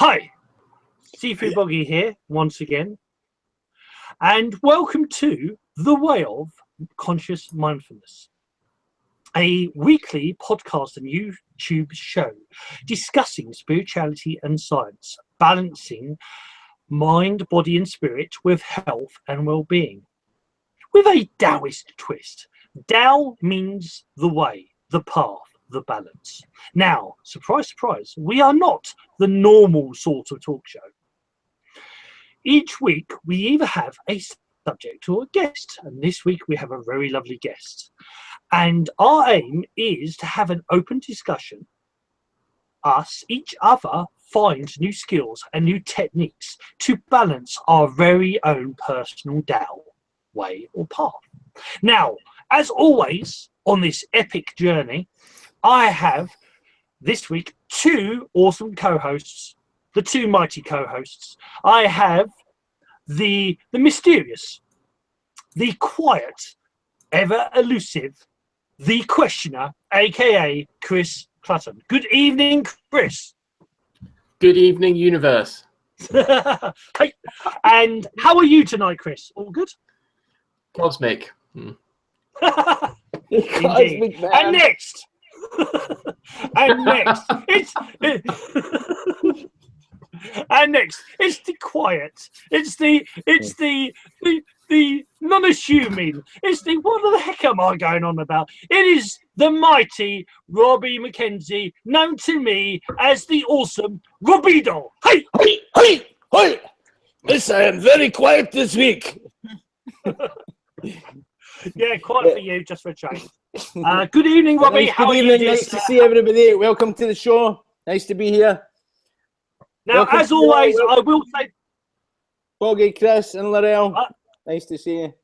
Hi, Seafood Boggy here once again, and welcome to The Way of Conscious Mindfulness, a weekly podcast and YouTube show discussing spirituality and science, balancing mind, body, and spirit with health and well-being, with a Taoist twist. Tao means the way, the path, the balance. Now, surprise, surprise, we are not the normal sort of talk show. Each week, we either have a subject or a guest, and this week we have a very lovely guest. And our aim is to have an open discussion, each other find new skills and new techniques to balance our very own personal Tao way or path. Now, as always, on this epic journey, I have this week two awesome co-hosts, the two mighty co-hosts. I have the mysterious, the quiet, ever elusive, the questioner, aka Chris Clutton. Good evening, Chris. Good evening, universe. Hey, and how are you tonight, Chris? All good? Cosmic. Indeed. And next, it's the quiet. It's the non-assuming. It's the what the heck am I going on about? It is the mighty Robbie McKenzie, known to me as the awesome Robido. Hey, hey, hey, hey! Yes, I am very quiet this week. Yeah, quiet for you, just for a change. Good evening, Robbie. Good evening. Nice to see everybody. Welcome to the show. Nice to be here. Now, welcome as always, I will say, Boggy, Chris, and Lorelle. Nice to see you.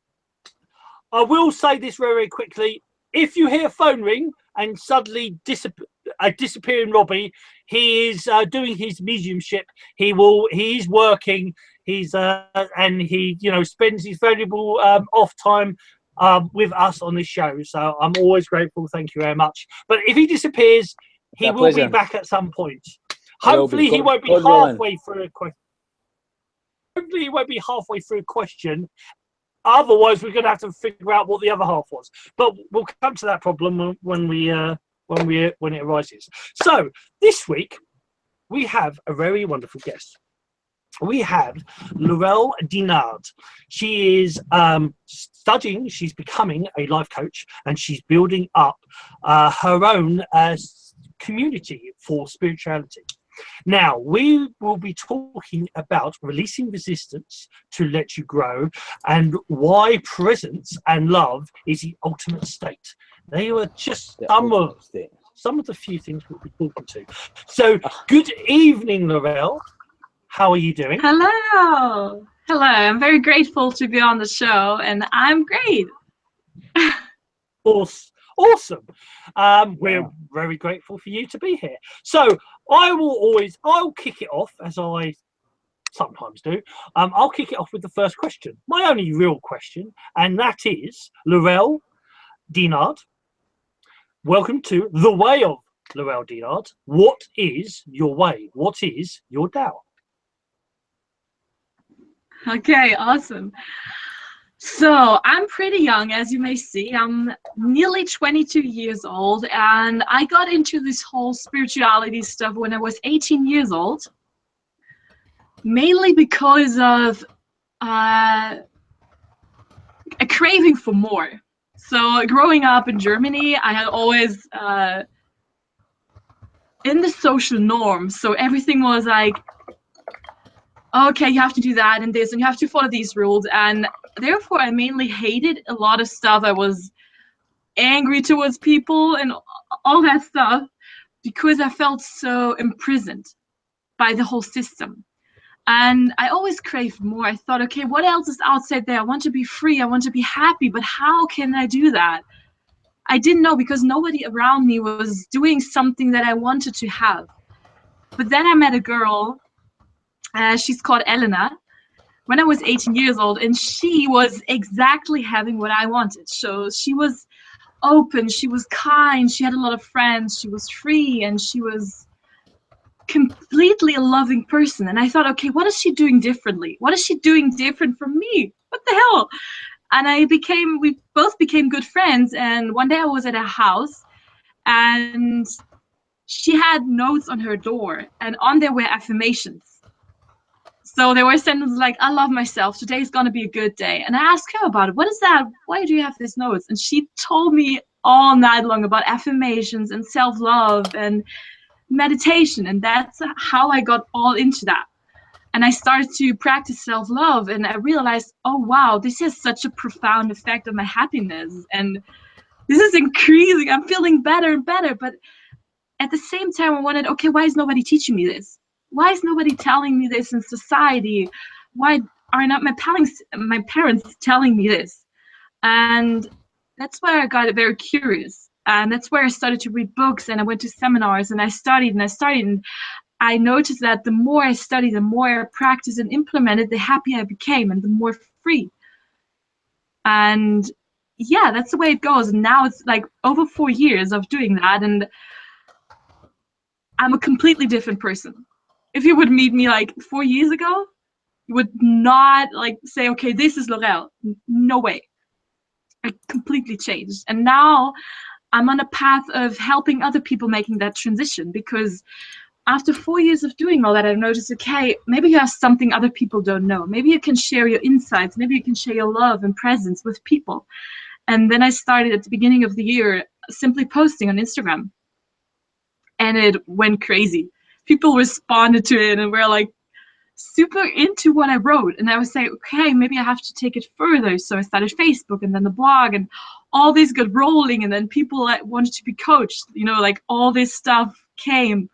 I will say this very, very quickly. If you hear a phone ring and suddenly disappearing Robbie, he is doing his mediumship. He is working. He's and he spends his valuable off time with us on this show. So I'm always grateful. Thank you very much. But if he disappears, he will be back at some point. Hopefully he won't be halfway through a question. Hopefully he won't be halfway through a question. Otherwise, we're going to have to figure out what the other half was. But we'll come to that problem when it arises. So this week we have a very wonderful guest. We have Lorelle Dehnhard. She is studying. She's becoming a life coach, and she's building up her own community for spirituality. Now, we will be talking about releasing resistance to let you grow and why presence and love is the ultimate state. They were just some of the few things we'll be talking to. So, good evening, Lorelle. How are you doing? Hello. Hello. I'm very grateful to be on the show, and I'm great. Awesome. We're very grateful for you to be here. So I'll kick it off as I sometimes do. I'll kick it off with the first question, my only real question, and that is, Lorelle Dehnhard, welcome to The Way of Lorelle Dehnhard. What is your way? What is your Tao? Okay, awesome. So I'm pretty young, as you may see. I'm nearly 22 years old, and I got into this whole spirituality stuff when I was 18 years old, mainly because of a craving for more. So growing up in Germany, I had always in the social norms, so everything was like, okay, you have to do that and this, and you have to follow these rules, and therefore I mainly hated a lot of stuff. I was angry towards people and all that stuff because I felt so imprisoned by the whole system. And I always craved more. I thought, okay, what else is outside there? I want to be free. I want to be happy, but how can I do that? I didn't know because nobody around me was doing something that I wanted to have. But then I met a girl. She's called Elena, when I was 18 years old, and she was exactly having what I wanted. So she was open, she was kind, she had a lot of friends, she was free, and she was completely a loving person. And I thought, okay, what is she doing differently? What is she doing different from me? What the hell? And we both became good friends. And one day I was at a house and she had notes on her door, and on there were affirmations. So there were sentences like, I love myself, today's gonna be a good day. And I asked her about it. What is that? Why do you have these notes? And she told me all night long about affirmations and self-love and meditation. And that's how I got all into that. And I started to practice self-love, and I realized, oh wow, this has such a profound effect on my happiness. And this is increasing. I'm feeling better and better. But at the same time, I wanted, okay, why is nobody teaching me this? Why is nobody telling me this in society? Why are not my parents telling me this? And that's where I got very curious. And that's where I started to read books, and I went to seminars, and I studied. And I noticed that the more I studied, the more I practiced and implemented, the happier I became and the more free. And yeah, that's the way it goes. And now it's like over 4 years of doing that, and I'm a completely different person. If you would meet me like 4 years ago, you would not like say, okay, this is Lorelle. No way. I completely changed. And now I'm on a path of helping other people making that transition, because after 4 years of doing all that, I've noticed, okay, maybe you have something other people don't know. Maybe you can share your insights. Maybe you can share your love and presence with people. And then I started at the beginning of the year simply posting on Instagram. And it went crazy. People responded to it and were like super into what I wrote. And I was saying, okay, maybe I have to take it further. So I started Facebook and then the blog, and all this got rolling. And then people wanted to be coached, like all this stuff came.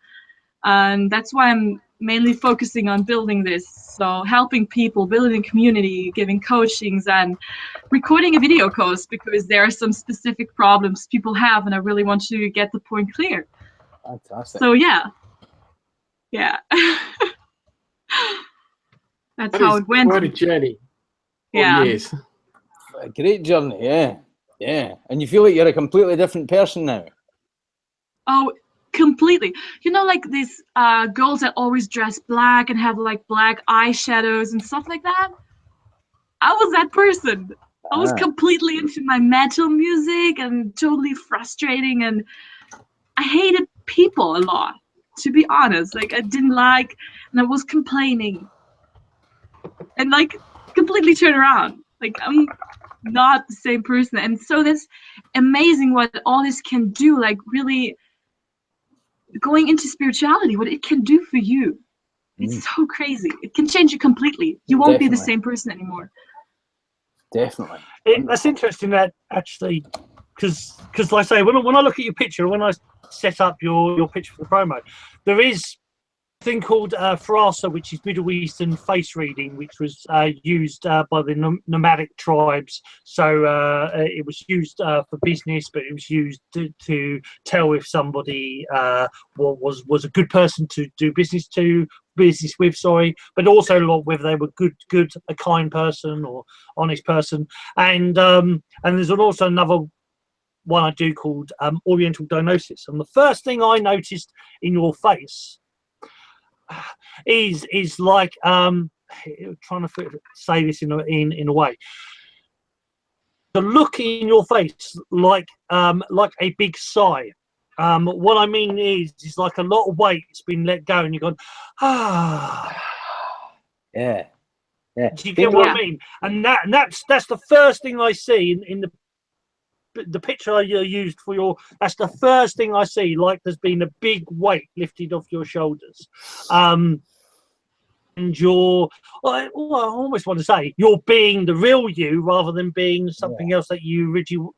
And that's why I'm mainly focusing on building this. So helping people, building community, giving coachings, and recording a video course, because there are some specific problems people have, and I really want to get the point clear. Fantastic. So yeah. That's how it went. Quite a journey. 4 Yeah. years. A great journey, yeah. And you feel like you're a completely different person now. Oh, completely. Like these girls that always dress black and have like black eyeshadows and stuff like that. I was that person. I was completely into my metal music and totally frustrating, and I hated people a lot, to be honest. Like I didn't like, and I was complaining, and like completely turn around. Like I'm not the same person. And so that's amazing what all this can do, like really going into spirituality, what it can do for you. It's so crazy. It can change you completely. You won't be the same person anymore. Definitely. That's interesting, that actually, because like I say, when I look at your picture, when I set up your picture for the promo, there is a thing called Frasa, which is Middle Eastern face reading, which was used by the nomadic tribes. So it was used for business, but it was used to tell if somebody was a good person to do business with, but also whether they were good, a kind person or honest person. And there's also another one I do called Oriental Diagnosis. And the first thing I noticed in your face is like trying to say this in a way. The look in your face, like a big sigh. What I mean is like a lot of weight's been let go, and you've gone, Yeah. Do you get what I mean? And that's the first thing I see in the picture you used for your. That's the first thing I see. Like there's been a big weight lifted off your shoulders, and you're. I almost want to say you're being the real you rather than being something else that you originally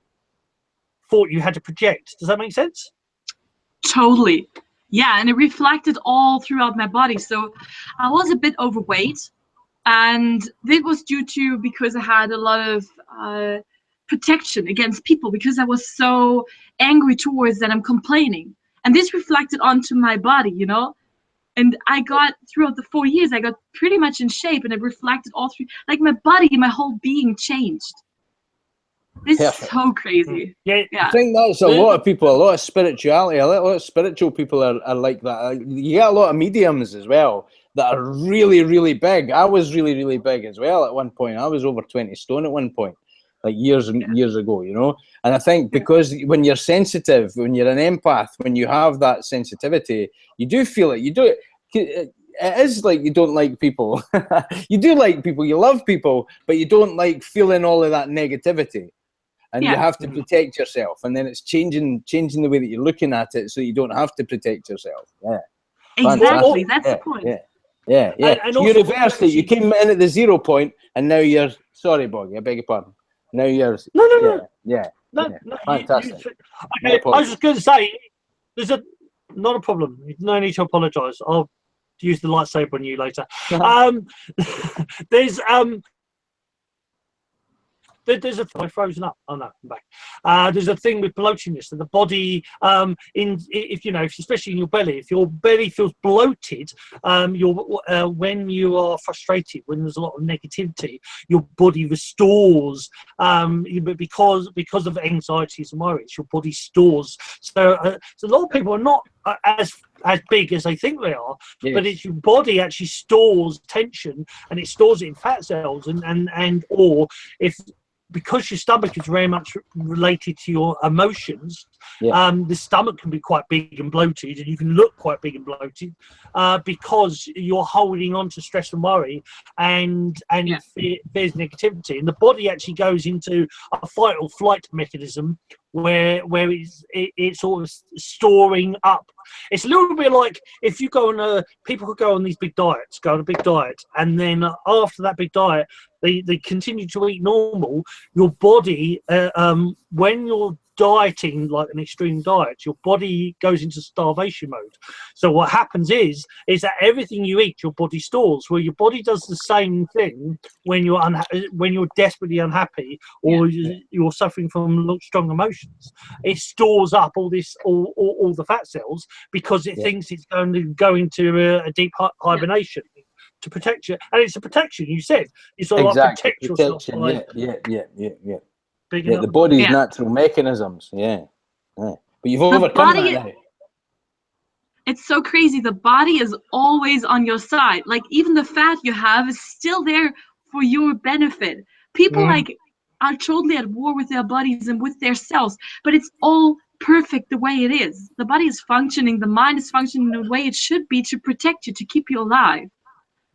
thought you had to project. Does that make sense? Totally. Yeah, and it reflected all throughout my body. So I was a bit overweight, and this was because I had a lot of protection against people, because I was so angry towards that I'm complaining. And this reflected onto my body, And I got, throughout the 4 years, I got pretty much in shape, and it reflected all through, like my body, my whole being changed. It's Perfect. so crazy. Yeah. I think that's a lot of people, a lot of spirituality, a lot of spiritual people are like that. You get a lot of mediums as well that are really, really big. I was really, really big as well at one point. I was over 20 stone at one point, like years and years ago, you know. And I think because when you're sensitive, when you're an empath, when you have that sensitivity, you do feel it. You do it. It is like you don't like people. You do like people, you love people, but you don't like feeling all of that negativity. And you have to protect yourself. And then it's changing the way that you're looking at it so you don't have to protect yourself. Yeah. Exactly. Fantastic. That's the point. Yeah. And So you also, reversed it. You came in at the 0 point, and now you're, sorry, Boggy, I beg your pardon. Now you're, No. Fantastic. Okay, I was just going to say, not a problem. No need to apologise. I'll use the lightsaber on you later. There's a I've frozen up. Oh no, I'm back. There's a thing with bloatiness, and the body, if you know, especially in your belly, if your belly feels bloated, when you are frustrated, when there's a lot of negativity, your body restores. Because of anxieties and worries, your body stores. So a lot of people are not as big as they think they are, but it's your body actually stores tension, and it stores it in fat cells, or if because your stomach is very much related to your emotions, the stomach can be quite big and bloated, and you can look quite big and bloated because you're holding on to stress and worry, and there's negativity, and the body actually goes into a fight or flight mechanism where it's sort of storing up. It's a little bit like if you go on people who go on these big diets, go on a big diet, and then after that big diet, they continue to eat normal. Your body, when you're dieting like an extreme diet, your body goes into starvation mode. So what happens is that everything you eat, your body stores. Well, your body does the same thing when you're when you're desperately unhappy, or you're suffering from strong emotions. It stores up all the fat cells because it thinks it's going to go into a deep hibernation to protect you. And it's a protection. You said it's sort of like protect yourself. The body's natural mechanisms. But you've overcome that now. It's so crazy. The body is always on your side. Like even the fat you have is still there for your benefit. People are totally at war with their bodies and with their cells, but it's all perfect the way it is. The body is functioning, the mind is functioning the way it should be to protect you, to keep you alive.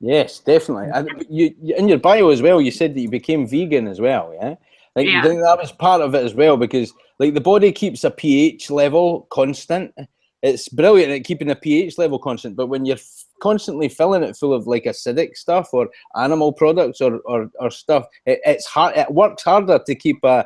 Yes, definitely. And you in your bio as well, you said that you became vegan as well, yeah? Like, I think that was part of it as well, because like the body keeps a pH level constant. It's brilliant at keeping the pH level constant, but when you're constantly filling it full of like acidic stuff or animal products or stuff, it's hard. It works harder to keep the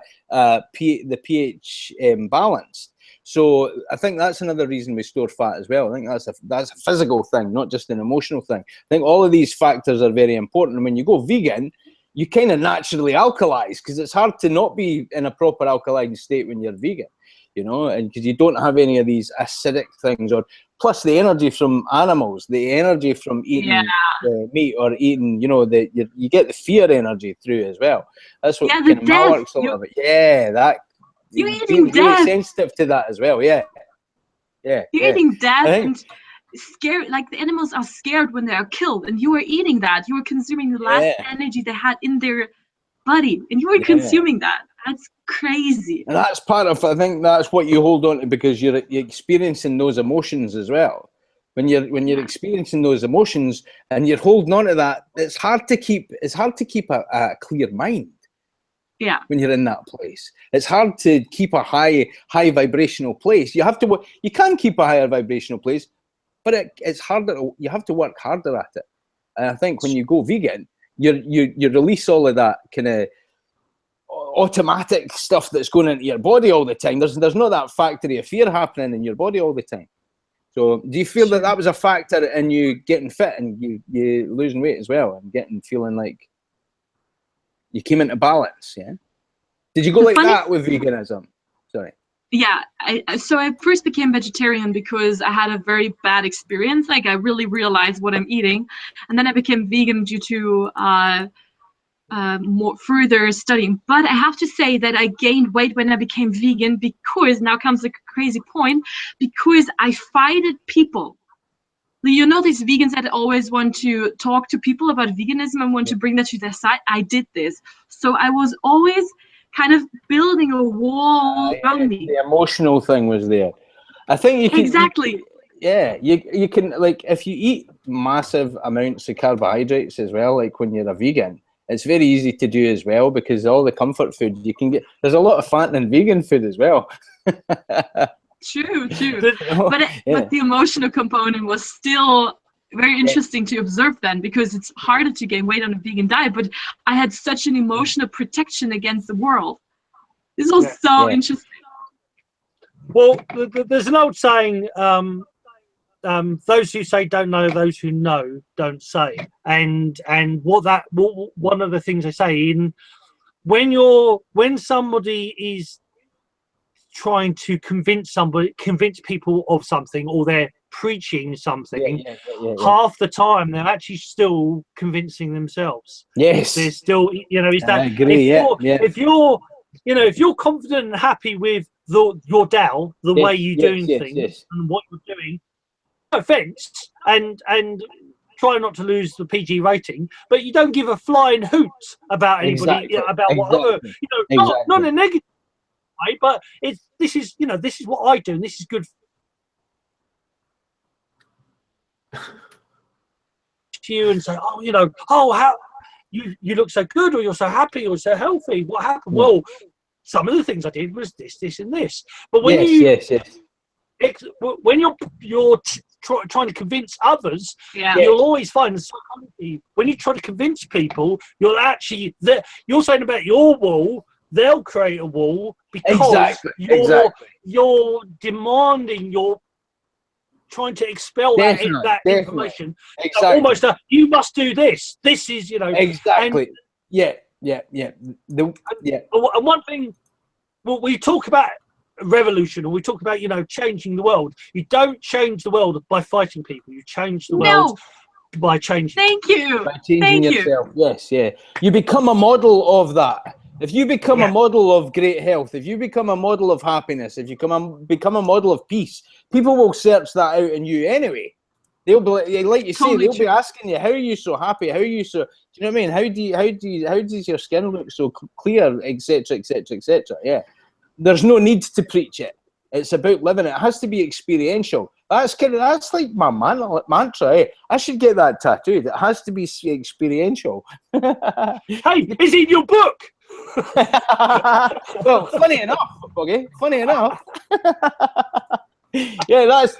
pH balanced. So I think that's another reason we store fat as well. I think that's a physical thing, not just an emotional thing. I think all of these factors are very important. And when you go vegan, you kind of naturally alkalize, because it's hard to not be in a proper alkaline state when you're vegan, you know, and because you don't have any of these acidic things, or plus the energy from animals, the energy from eating meat or eating, you know, you get the fear energy through as well. That's what kind of works a little bit. Yeah, that. You're eating death. Really sensitive to that as well. You're eating death and scared. Like the animals are scared when they are killed, and you are eating that. You are consuming the last energy they had in their body, and you are consuming that. That's crazy. And that's part of. I think that's what you hold on to, because you're experiencing those emotions as well. When you're experiencing those emotions and you're holding on to that, it's hard to keep. It's hard to keep a clear mind. Yeah. When you're in that place, it's hard to keep a high vibrational place. You can keep a higher vibrational place, but it's harder. You have to work harder at it. And I think when you go vegan, you release all of that kind of automatic stuff that's going into your body all the time. There's not that factory of fear happening in your body all the time. So do you feel that was a factor in you getting fit and you losing weight as well, and feeling like you came into balance? Did you go like that with veganism? Sorry. Yeah, so I first became vegetarian because I had a very bad experience. Like I really realized what I'm eating, and then I became vegan due to more further studying. But I have to say that I gained weight when I became vegan because, now comes the crazy point, because I fighted people. You know, these vegans that always want to talk to people about veganism and want to bring that to their side? I did this. So I was always kind of building a wall around me. The emotional thing was there. I think you can... Exactly. You can, like, if you eat massive amounts of carbohydrates as well, like when you're a vegan, it's very easy to do as well, because all the comfort food you can get, there's a lot of fat in vegan food as well. True. But the emotional component was still very interesting to observe then, because it's harder to gain weight on a vegan diet, but I had such an emotional protection against the world. This was so interesting. Well, there's an old saying, those who say don't know, those who know don't say. And one of the things I say, when somebody is trying to convince people of something, or they're preaching something, half the time they're actually still convincing themselves. Yes, they're still, is that, I agree. if you're confident and happy with your DAO, the way you're doing things and what you're doing, no offense, and try not to lose the PG rating, but you don't give a flying hoot about anybody, about what other, not in a negative way, but this is what I do, and this is good to you, and say, how you look so good, or you're so happy, or so healthy. What happened? Well, some of the things I did was this, and this. But when when you're trying to convince others, you'll always find when you try to convince people, you're saying about your wall, they'll create a wall, because you're demanding, you're trying to expel that information. Almost you must do this. This is, exactly. And one thing, we talk about revolution, or we talk about changing the world. You don't change the world by fighting people. You change the world by changing. Thank you. By changing yourself. Yes, you become a model of that. If you become a model of great health, if you become a model of happiness, if you become a model of peace, people will search that out in you anyway. They'll be, like you say, they'll be asking you, how are you so happy? How are you so, do you know what I mean? How does your skin look so clear, etc., etc., etc. Yeah. There's no need to preach it. It's about living it. It has to be experiential. That's like my mantra. Eh? I should get that tattooed. It has to be experiential. Hey, is it in your book? Well, funny enough, Buggy. Funny enough. Yeah, that's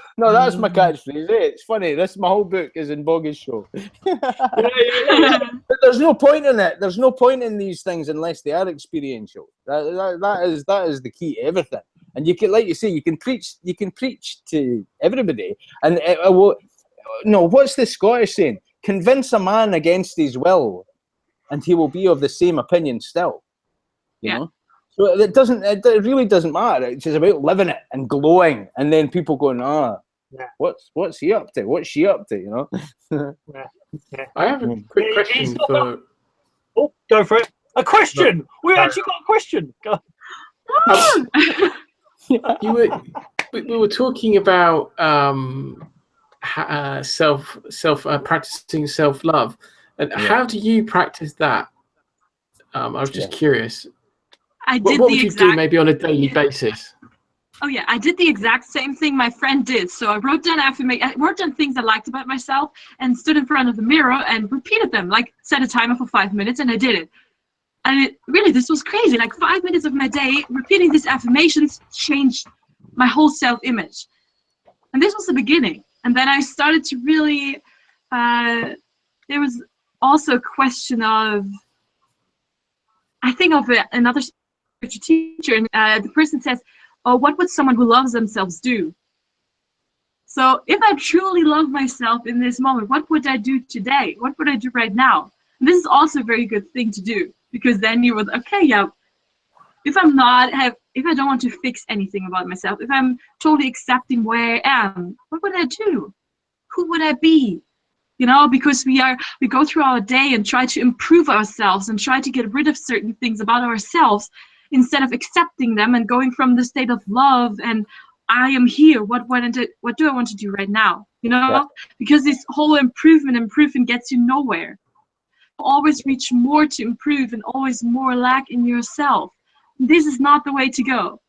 my catchphrase. Eh? It's funny. My whole book is in Boggy's show. But there's no point in it. There's no point in these things unless they are experiential. That is the key to everything. And you can, like you say, you can preach to everybody. And what's the Scottish saying? Convince a man against his will, and he will be of the same opinion still. You know? So it really doesn't matter. It's just about living it and glowing, and then people going, what's he up to? What's she up to? You know? I have a quick question for. Oh, go for it. A question. We actually got a question. Go. We were talking about practicing self-love, and how do you practice that? I was just curious. What would you do maybe on a daily basis? Oh yeah, I did the exact same thing my friend did. So I wrote down things I liked about myself and stood in front of the mirror and repeated them, like set a timer for 5 minutes, and I did it. And this was crazy. Like 5 minutes of my day repeating these affirmations changed my whole self-image. And this was the beginning. And then I started to really, there was also a question of, I think of another teacher, and the person says, oh, what would someone who loves themselves do? So if I truly love myself in this moment, what would I do today? What would I do right now? And this is also a very good thing to do, because then you would, if I don't want to fix anything about myself, if I'm totally accepting where I am, what would I do? Who would I be? you know, because we go through our day and try to improve ourselves and try to get rid of certain things about ourselves instead of accepting them and going from the state of love and I am here. What do I want to do right now? You know, Yeah. because this whole improvement gets you nowhere. Always reach more to improve and always more lack in yourself. This is not the way to go.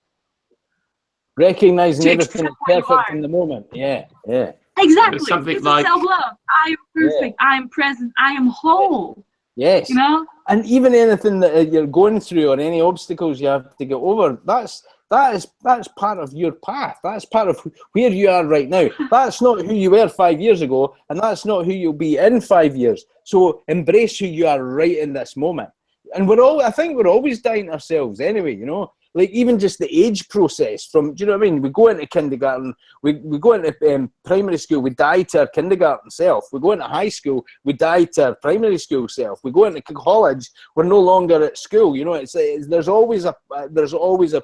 Recognizing To everything is accept what you perfect are. in the moment. Yeah, yeah. Exactly. Something This like- is self-love. I am perfect. I am present. I am whole. Yes. You know? And even anything that you're going through or any obstacles you have to get over, that's part of your path. That's part of where you are right now. That's not who you were 5 years ago, and that's not who you'll be in 5 years. So embrace who you are right in this moment. And I think we're always dying ourselves anyway, you know. Like even just the age process from, do you know what I mean? We go into kindergarten, we go into primary school, we die to our kindergarten self. We go into high school, we die to our primary school self. We go into college, we're no longer at school. You know, there's always a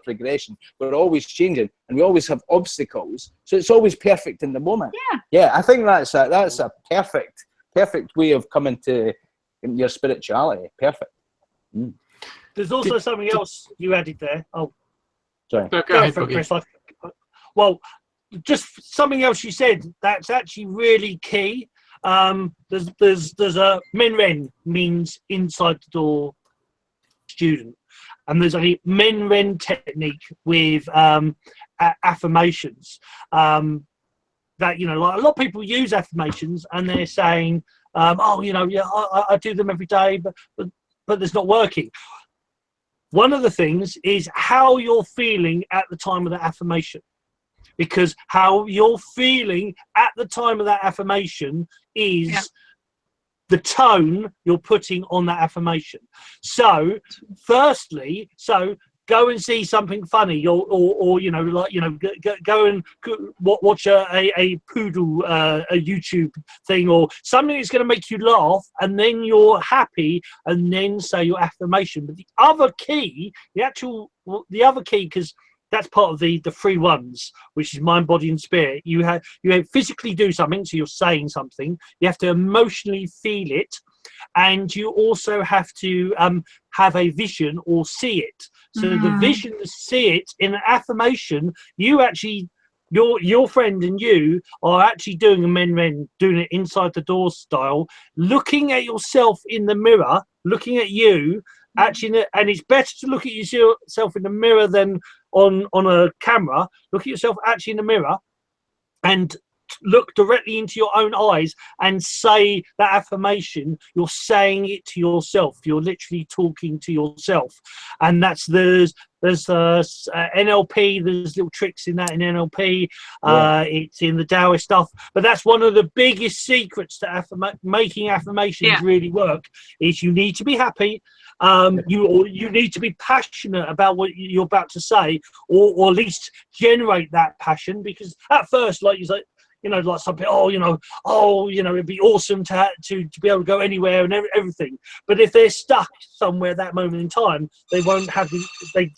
progression. We're always changing, and we always have obstacles. So it's always perfect in the moment. Yeah. Yeah, I think that's a perfect way of coming to your spirituality. Perfect. Mm. There's also something else you added there. Oh, Sorry. No, go ahead, for it, Boogie. Chris. Well, just something else you said that's actually really key. There's a Menren means inside the door student, and there's a Menren technique with affirmations. That, you know, like a lot of people use affirmations and they're saying, oh, you know, yeah, I do them every day, but it's not working. One of the things is how you're feeling at the time of the affirmation, because how you're feeling at the time of that affirmation is the tone you're putting on that affirmation. So firstly, go and see something funny, or you know, like, you know, go and watch a poodle a YouTube thing or something that's going to make you laugh, and then you're happy, and then say your affirmation. But the other key, because that's part of the 3 ones, which is mind, body, and spirit. You have physically do something, so you're saying something. You have to emotionally feel it, and you also have to have a vision or see it. So the vision to see it in an affirmation, you actually, your friend and you are actually doing a Menren, doing it inside the door style, looking at yourself in the mirror, looking at you, actually, and it's better to look at yourself in the mirror than on a camera. Look at yourself actually in the mirror and look directly into your own eyes and say that affirmation. You're saying it to yourself. You're literally talking to yourself. And there's NLP, there's little tricks in that in NLP. It's in the Taoist stuff, but that's one of the biggest secrets to making affirmations really work. Is you need to be happy. You need to be passionate about what you're about to say, or at least generate that passion, because at first, like you say, you know, like something, it'd be awesome to be able to go anywhere and everything. But if they're stuck somewhere at that moment in time, they won't have they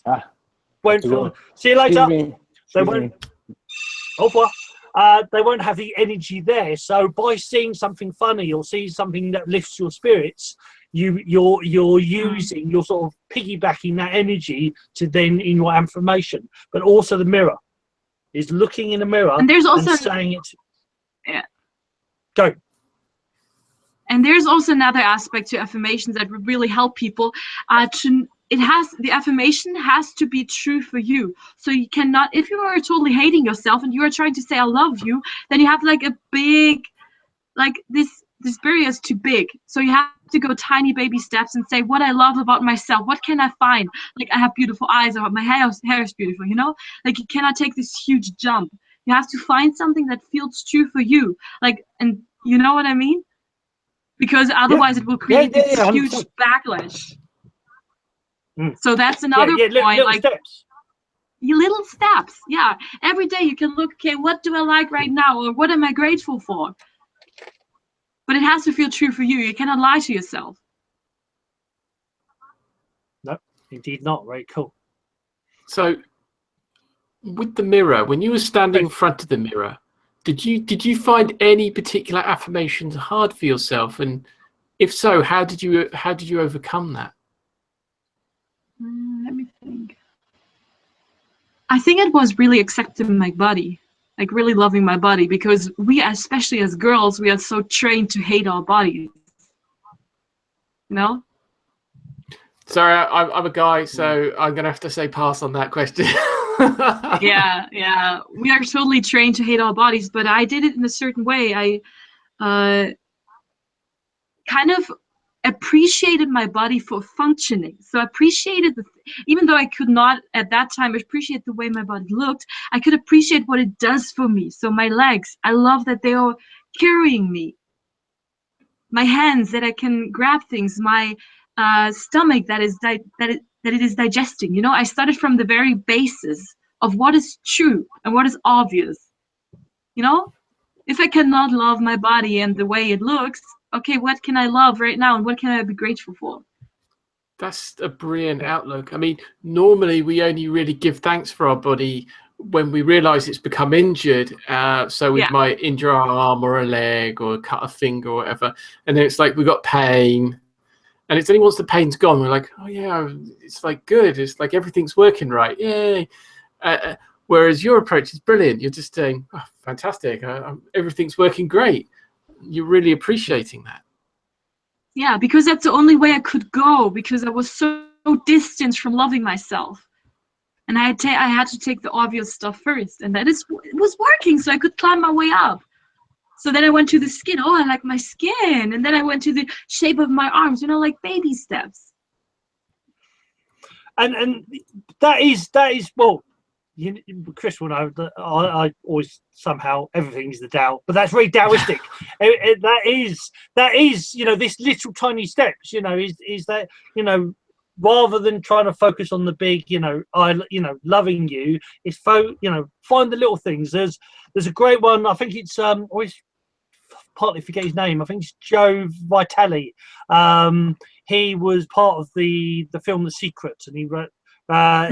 won't feel. See you later. They won't. Au revoir. They won't have the energy there. So by seeing something funny or seeing something that lifts your spirits, you're sort of piggybacking that energy to then in your affirmation. But also the mirror is looking in the mirror and there's also saying it. Yeah. Go. And there's also another aspect to affirmations that would really help people. The affirmation has to be true for you. So you cannot, if you are totally hating yourself and you are trying to say I love you, then you have like a big, like this barrier is too big. So you have to go tiny baby steps and say what I love about myself. What can I find? Like, I have beautiful eyes, or my hair is beautiful, you know? Like, you cannot take this huge jump. You have to find something that feels true for you. Like, and you know what I mean? Because otherwise it will create this huge backlash. So that's another point. Little steps. Little steps, yeah. Every day you can look, okay, what do I like right now? Or what am I grateful for? But it has to feel true for you. You cannot lie to yourself. No, indeed not. Very cool. So, with the mirror, when you were standing in front of the mirror, Did you find any particular affirmations hard for yourself, and if so, how did you overcome that? Let me think. I think it was really accepting my body, like really loving my body, because we, especially as girls, we are so trained to hate our bodies. You know? Sorry, I'm a guy, so I'm gonna have to say pass on that question. Yeah. We are totally trained to hate our bodies, but I did it in a certain way. I kind of appreciated my body for functioning. So I appreciated, even though I could not at that time appreciate the way my body looked, I could appreciate what it does for me. So my legs, I love that they are carrying me. My hands, that I can grab things. My stomach, that it is digesting. You know, I started from the very basis of what is true and what is obvious. You know, if I cannot love my body and the way it looks, okay, what can I love right now and what can I be grateful for? That's a brilliant outlook. I mean, normally we only really give thanks for our body when we realize it's become injured. So we might injure our arm or a leg or cut a finger or whatever. And then it's like we got pain. And it's only once the pain's gone, we're like, oh yeah, it's like good. It's like everything's working right. Yay. Whereas your approach is brilliant. You're just saying, oh, fantastic. Everything's working great. You're really appreciating that. Yeah, because that's the only way I could go, because I was so distant from loving myself. And I had to take the obvious stuff first. And it was working, so I could climb my way up. So then I went to the skin. Oh, I like my skin. And then I went to the shape of my arms, you know, like baby steps. And that is well, Chris will know that I always somehow everything is the Tao, but that's very Taoistic. that is, you know, this little tiny steps, you know, is that, you know, rather than trying to focus on the big, you know, loving you, it's you know, find the little things. There's a great one. I think it's always partly forget his name. I think it's Joe Vitale. He was part of the film The Secret, and he wrote.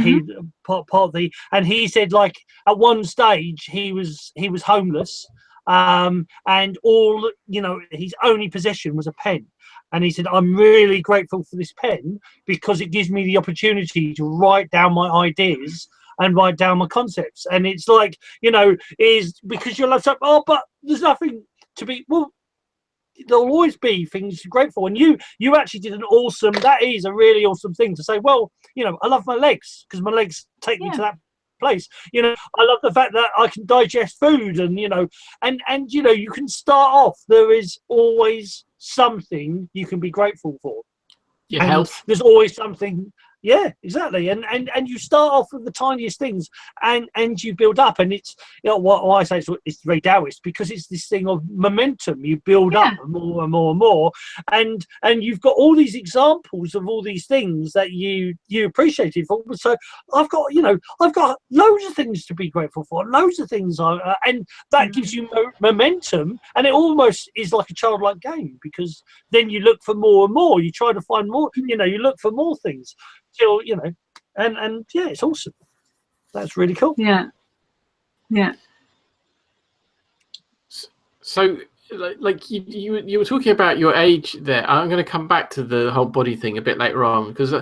He part of the, and he said, like, at one stage he was homeless, and all, you know, his only possession was a pen. And he said, I'm really grateful for this pen because it gives me the opportunity to write down my ideas and write down my concepts. And it's like, you know, is because you're like, oh, but there's nothing to be, well, there'll always be things to be grateful. And you actually did that is a really awesome thing to say, well, you know, I love my legs because my legs take me to that place. You know, I love the fact that I can digest food, and, you know, and you know, you can start off, there is always something you can be grateful for. Your health. There's always something. Yeah, exactly. And you start off with the tiniest things, and you build up. And it's, you know, what I say, it's very Taoist, because it's this thing of momentum. You build up more and more and more, and you've got all these examples of all these things that you appreciated for. So I've got loads of things to be grateful for, loads of things, and that gives you momentum, and it almost is like a childlike game, because then you look for more and more. You try to find more. You know, you look for more things. Till, you know, and yeah, it's awesome. That's really cool. Yeah. So, like you were talking about your age there. I'm going to come back to the whole body thing a bit later on, because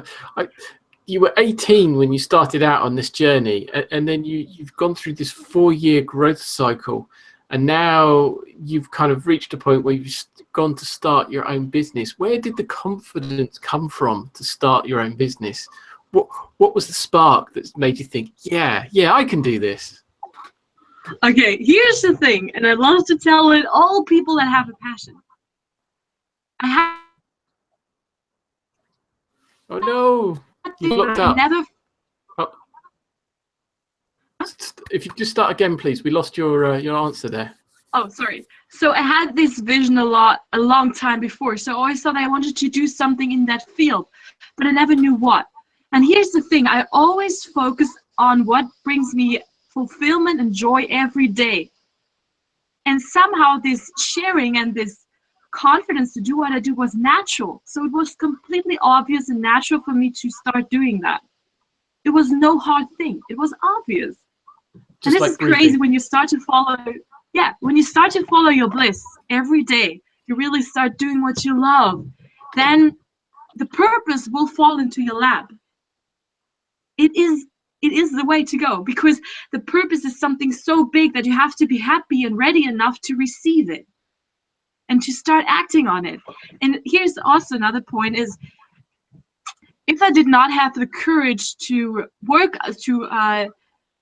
you were 18 when you started out on this journey, and then you've gone through this 4-year growth cycle, and now you've kind of reached a point where you've gone to start your own business. Where did the confidence come from to start your own business? What was the spark that made you think, yeah, I can do this? Okay, here's the thing, and I love to tell it all people that have a passion. Oh no, you looked up. If you just start again, please. We lost your answer there. Oh, sorry. So I had this vision a long time before. So I always thought I wanted to do something in that field, but I never knew what. And here's the thing. I always focus on what brings me fulfillment and joy every day. And somehow this sharing and this confidence to do what I do was natural. So it was completely obvious and natural for me to start doing that. It was no hard thing. It was obvious. And this is crazy when you start to follow. yeah, when you start to follow your bliss every day, you really start doing what you love, then the purpose will fall into your lap. It is the way to go, because the purpose is something so big that you have to be happy and ready enough to receive it and to start acting on it. And here's also another point is, if I did not have the courage to work, to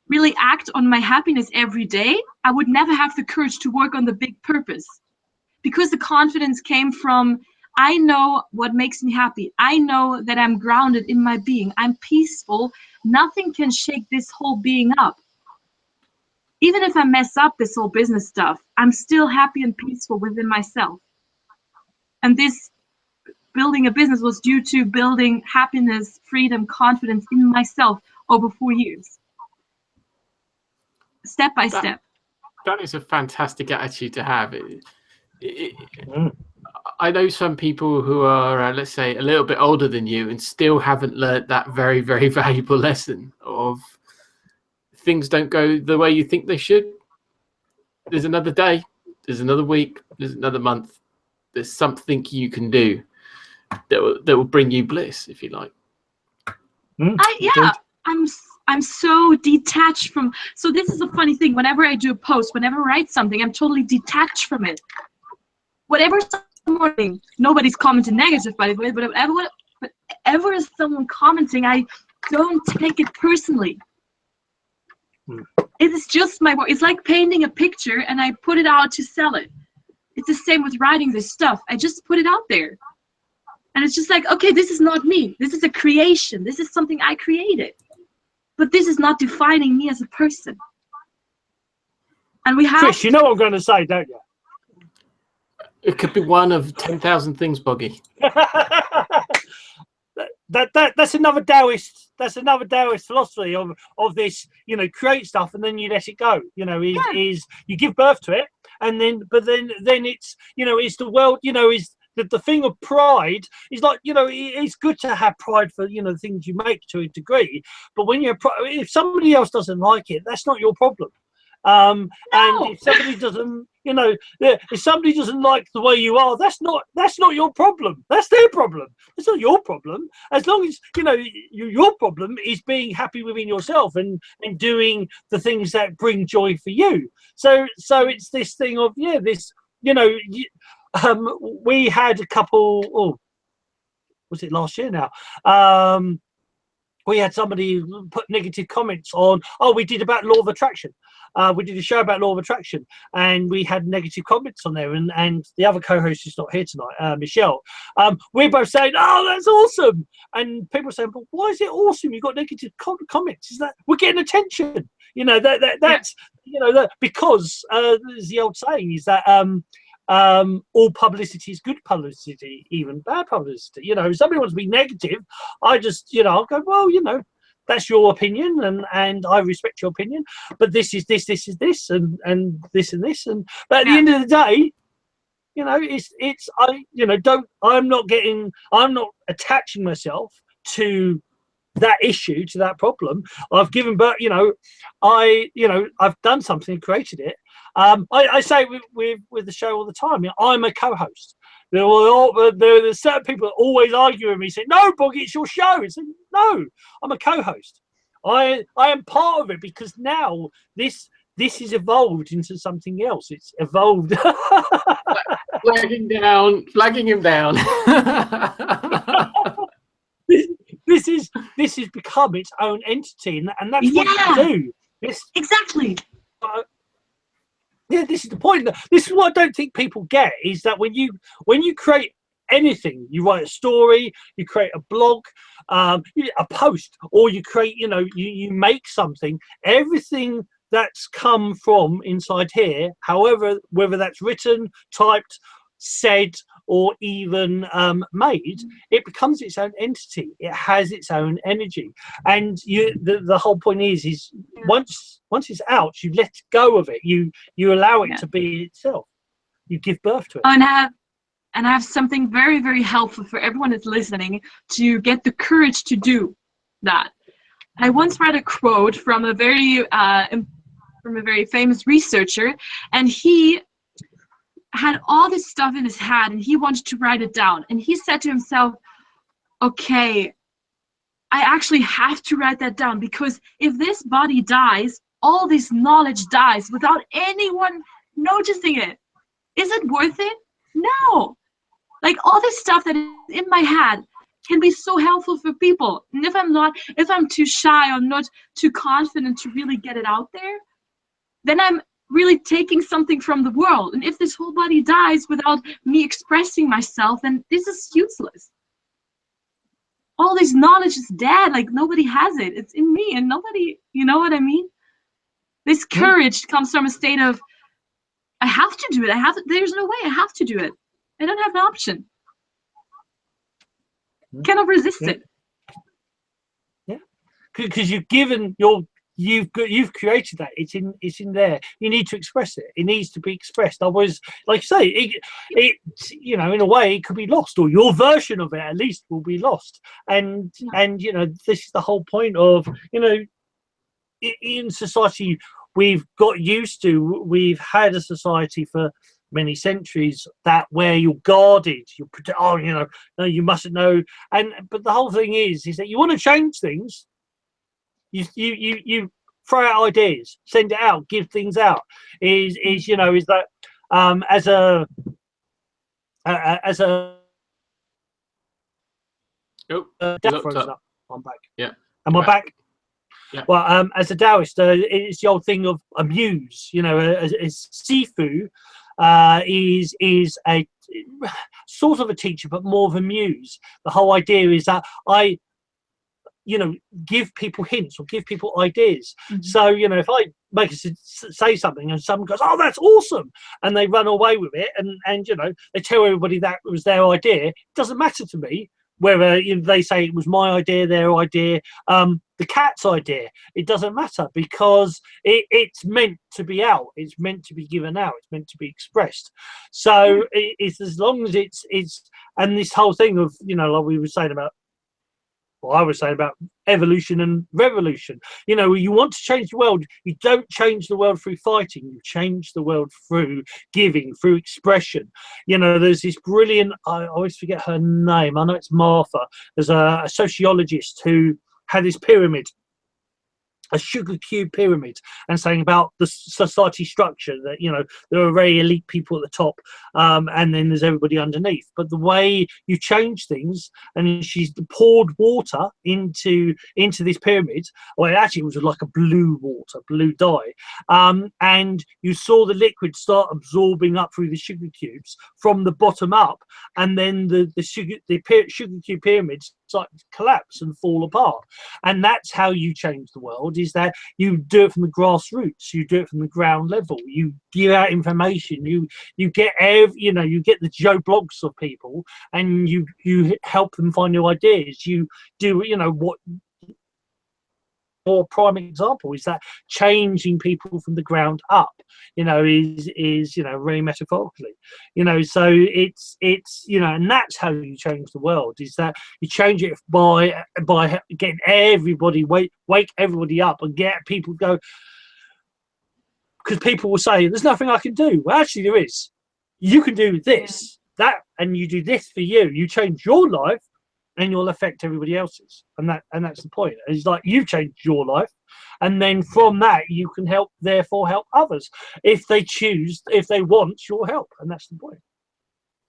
really act on my happiness every day, I would never have the courage to work on the big purpose. Because the confidence came from, I know what makes me happy. I know that I'm grounded in my being. I'm peaceful. Nothing can shake this whole being up. Even if I mess up this whole business stuff, I'm still happy and peaceful within myself. And this building a business was due to building happiness, freedom, confidence in myself over 4 years. Step by step. That is a fantastic attitude to have. I know some people who are, let's say, a little bit older than you and still haven't learned that very, very valuable lesson of things don't go the way you think they should. There's another day, there's another week, there's another month. There's something you can do that will bring you bliss, if you like. I'm so detached from. So this is a funny thing. Whenever I do a post, whenever I write something, I'm totally detached from it. Whatever morning, nobody's commenting negative, by the way, but whatever is someone commenting, I don't take it personally. It is just my work. It's like painting a picture and I put it out to sell it. It's the same with writing this stuff. I just put it out there. And it's just like, okay, this is not me. This is a creation. This is something I created. But this is not defining me as a person. And we have... Chris, you know what I'm going to say, don't you? It could be one of 10,000 things, Boggy. That's another Taoist. That's another Taoist philosophy of this. You know, create stuff and then you let it go. You know, is you give birth to it, and then it's, you know, it's the world. You know, is the thing of pride is like, you know, it's good to have pride for, you know, the things you make to a degree, but when you're if somebody else doesn't like it, that's not your problem. And if somebody doesn't, you know, if somebody doesn't like the way you are, that's not your problem. That's their problem. It's not your problem. As long as, you know, your problem is being happy within yourself and doing the things that bring joy for you. So it's this thing of, yeah, this, you know, we had a couple, was it last year now? We had somebody put negative comments on, we did about law of attraction. We did a show about law of attraction, and we had negative comments on there. And the other co-host is not here tonight, Michelle. We're both saying, "Oh, that's awesome!" And people are saying, "But why is it awesome? You got negative comments? Is that we're getting attention?" You know, that's you know, that because there's the old saying is that all publicity is good publicity, even bad publicity. You know, if somebody wants to be negative, I just, you know, I'll go, well, you know, that's your opinion, and I respect your opinion, but this is this is this and this and this, and but at the end of the day, you know, it's I, you know, I'm not attaching myself to that issue, to that problem. I've given birth, you know, I've done something, created it. I say with the show all the time, you know, I'm a co-host. There are certain people that always argue with me, saying, "No, Boggy, it's your show." It's like, no, I'm a co-host. I am part of it because now this has evolved into something else. It's evolved. Flagging him down. This has become its own entity, and that's what you do. Exactly. Yeah, this is the point. This is what I don't think people get, is that when you create anything, you write a story, you create a blog, a post, or you create, you know, you make something, everything that's come from inside here, however, whether that's written, typed, said, or even made, it becomes its own entity. It has its own energy, and the whole point is once it's out, you let go of it. You allow it to be itself. You give birth to it. And I have something very, very helpful for everyone that's listening to get the courage to do that. I once read a quote from a very from a very famous researcher, and he had all this stuff in his head and he wanted to write it down. And he said to himself, okay, I actually have to write that down, because if this body dies, all this knowledge dies without anyone noticing it. Is it worth it? No. Like, all this stuff that is in my head can be so helpful for people. And if I'm too shy or not too confident to really get it out there, then I'm really taking something from the world. And if this whole body dies without me expressing myself, then this is useless. All this knowledge is dead. Like, nobody has it. It's in me, and nobody, you know what I mean? This courage comes from a state of, I have to do it. There's no way. I have to do it. I don't have an option. Cannot resist it. Yeah, because you've you've created that. It's in there. You need to express it. It needs to be expressed. Otherwise, like you say, it you know, in a way, it could be lost, or your version of it at least will be lost. And you know, this is the whole point of, you know, in society we've got used to. We've had a society for many centuries that where you're guarded, you're protected. Oh, you know, no, you mustn't know. But the whole thing is that you want to change things. You throw out ideas, send it out, give things out. Is you know, is that as a I'm back. Yeah. Am I back? Yeah. Well, as a Taoist, it's the old thing of a muse. You know, a Sifu is a sort of a teacher, but more of a muse. The whole idea is that I, you know, give people hints or give people ideas. So, you know, if I say something and someone goes, "Oh, that's awesome," and they run away with it, and you know, they tell everybody that it was their idea, it doesn't matter to me whether, you know, they say it was my idea, their idea, the cat's idea. It doesn't matter, because it's meant to be out. It's meant to be given out. It's meant to be expressed. So it's as long as it's and this whole thing of, you know, like we were saying about, well, I was saying about evolution and revolution. You know, you want to change the world. You don't change the world through fighting. You change the world through giving, through expression. You know, there's this brilliant, I always forget her name. I know it's Martha. There's a sociologist who had this pyramid, a sugar cube pyramid, and saying about the society structure that, you know, there are very elite people at the top, and then there's everybody underneath. But the way you change things, and she's poured water into this pyramid, well, actually it was like a blue dye, and you saw the liquid start absorbing up through the sugar cubes from the bottom up, and then the sugar cube pyramids start to collapse and fall apart. And that's how you change the world, is that you do it from the grassroots, you do it from the ground level, you give out information, you get you know, you get the Joe Blogs of people, and you help them find new ideas. You do, you know, what more prime example is that changing people from the ground up, you know, is you know, really metaphorically, you know. So it's you know, and that's how you change the world, is that you change it by getting everybody, wake everybody up and get people to go, because people will say there's nothing I can do. Well, actually there is. You can do this, that, and you do this for you change your life, and you'll affect everybody else's, and that's the point. It's like you've changed your life, and then from that you can therefore help others if they choose, if they want your help, and that's the point.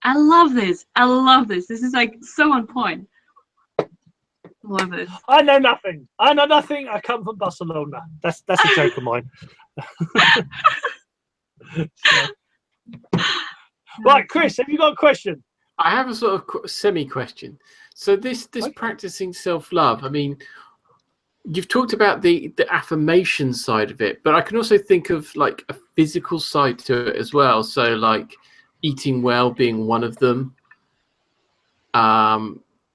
I love this. This is like so on point. Love it. I know nothing. I come from Barcelona. That's a joke of mine. Right, Chris, have you got a question? I have a sort of semi-question. So this practicing self-love, I mean, you've talked about the affirmation side of it, but I can also think of like a physical side to it as well. So like eating well being one of them,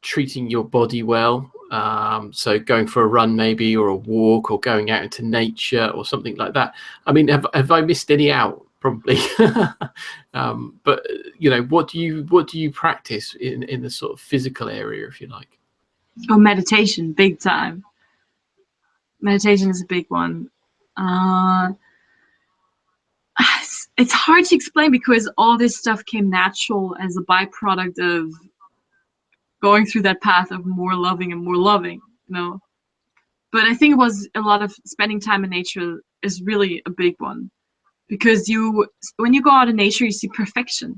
treating your body well. So going for a run maybe, or a walk, or going out into nature or something like that. I mean, have I missed any out? Probably. But you know, what do you practice in the sort of physical area, if you like? Oh, meditation, big time. Meditation is a big one. it's hard to explain because all this stuff came natural as a byproduct of going through that path of more loving and more loving, you know. But I think it was a lot of spending time in nature is really a big one, because when you go out in nature, you see perfection,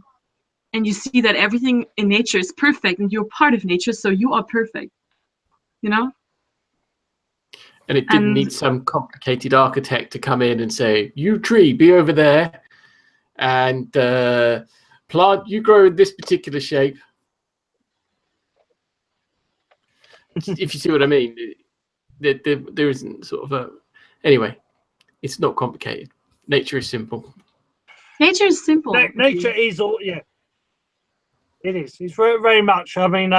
and you see that everything in nature is perfect, and you're part of nature, so you are perfect, you know. And it didn't need some complicated architect to come in and say, "You tree, be over there, and plant, you grow in this particular shape." If you see what I mean, there isn't sort of a. Anyway, it's not complicated. Nature is simple. Nature is simple. Nature is all, yeah. It is. It's very, very much. I mean,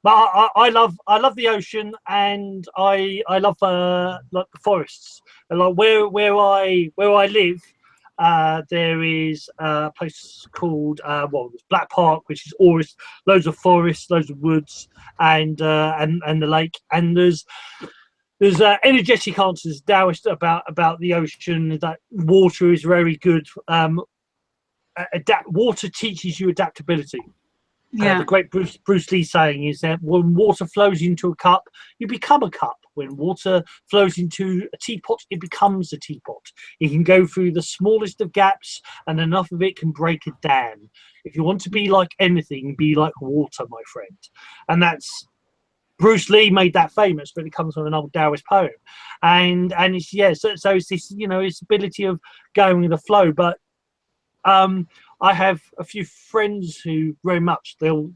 but I love the ocean, and I love like the forests. And like where I live, there is a place called Black Park, which is always loads of forests, loads of woods, and the lake. And there's energetic answers Taoist about the ocean, that water is very good. Water teaches you adaptability. Yeah. The great Bruce Lee saying is that when water flows into a cup, you become a cup. When water flows into a teapot, it becomes a teapot. It can go through the smallest of gaps, and enough of it can break a dam. If you want to be like anything, be like water, my friend. And that's Bruce Lee made that famous, but it comes from an old Taoist poem. And it's so it's this, you know, it's ability of going with the flow. But I have a few friends who very much they'll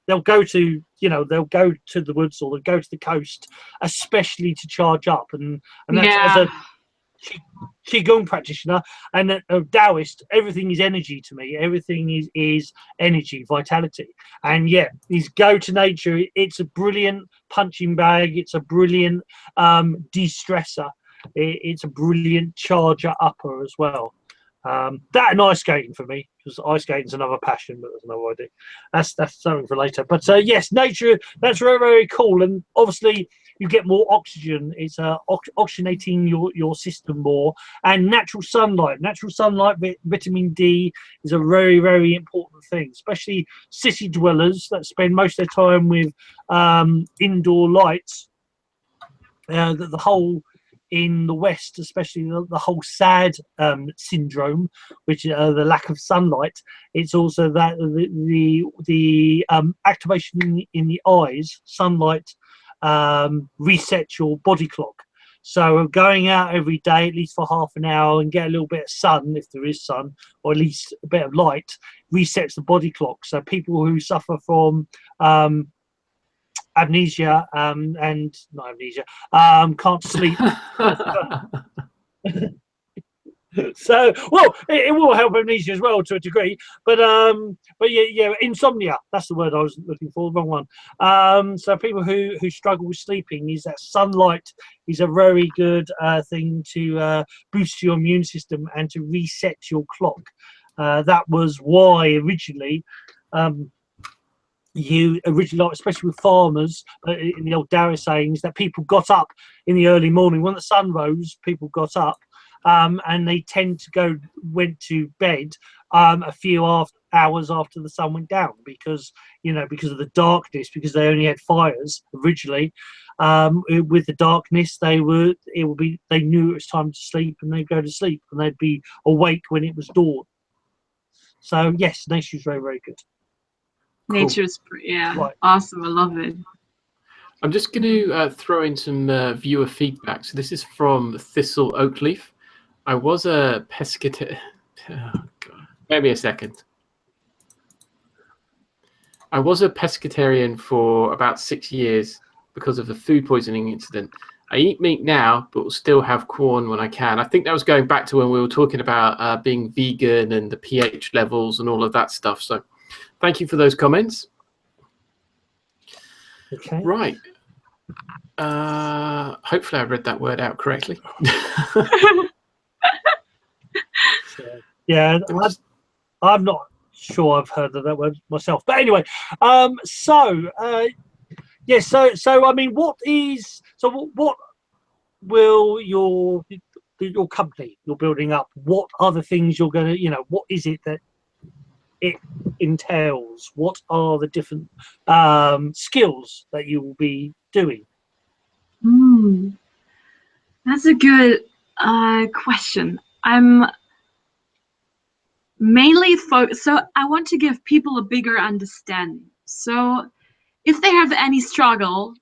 go to the woods, or they'll go to the coast, especially to charge up, and that's as a Qigong practitioner and a Taoist. Everything is energy to me. Everything is energy, vitality, and is go to nature. It's a brilliant punching bag. It's a brilliant de-stressor. It's a brilliant charger upper as well. That and ice skating for me, because ice skating is another passion, but that's another idea. That's something for later. But yes, nature, that's very, very cool. And obviously you get more oxygen. It's oxygenating your system more. And natural sunlight, vitamin D is a very, very important thing, especially city dwellers that spend most of their time with indoor lights. The whole in the West, especially the whole SAD syndrome, which the lack of sunlight. It's also that the activation in the eyes, sunlight resets your body clock. So going out every day, at least for half an hour, and get a little bit of sun, if there is sun, or at least a bit of light, resets the body clock. So people who suffer from amnesia and not amnesia, can't sleep. So it will help amnesia as well to a degree, but insomnia, that's the word I was looking for, wrong one. So people who struggle with sleeping, is that sunlight is a very good thing to boost your immune system and to reset your clock. That was why originally especially with farmers, in the old Taoist sayings, that people got up in the early morning when the sun rose. People got up, and they went to bed a few hours after the sun went down, because of the darkness, because they only had fires originally. With the darkness, they knew it was time to sleep, and they'd go to sleep, and they'd be awake when it was dawn. So yes, nature's very, very good. Cool. Nature's awesome. I love it. I'm just going to throw in some viewer feedback. So this is from Thistle Oakleaf. I was a pescatarian. Oh, God. Maybe a second. I was a pescatarian for about 6 years because of the food poisoning incident. I eat meat now, but will still have corn when I can. I think that was going back to when we were talking about being vegan and the pH levels and all of that stuff. So thank you for those comments. Okay. Right. Hopefully I read that word out correctly. Yeah, I'm not sure I've heard of that word myself. But anyway, so I mean, what will your company you're building up, what are the things you're going to, what is it that it entails? What are the different skills that you will be doing? That's a good question. I'm mainly focused, so I want to give people a bigger understanding. So if they have any struggle,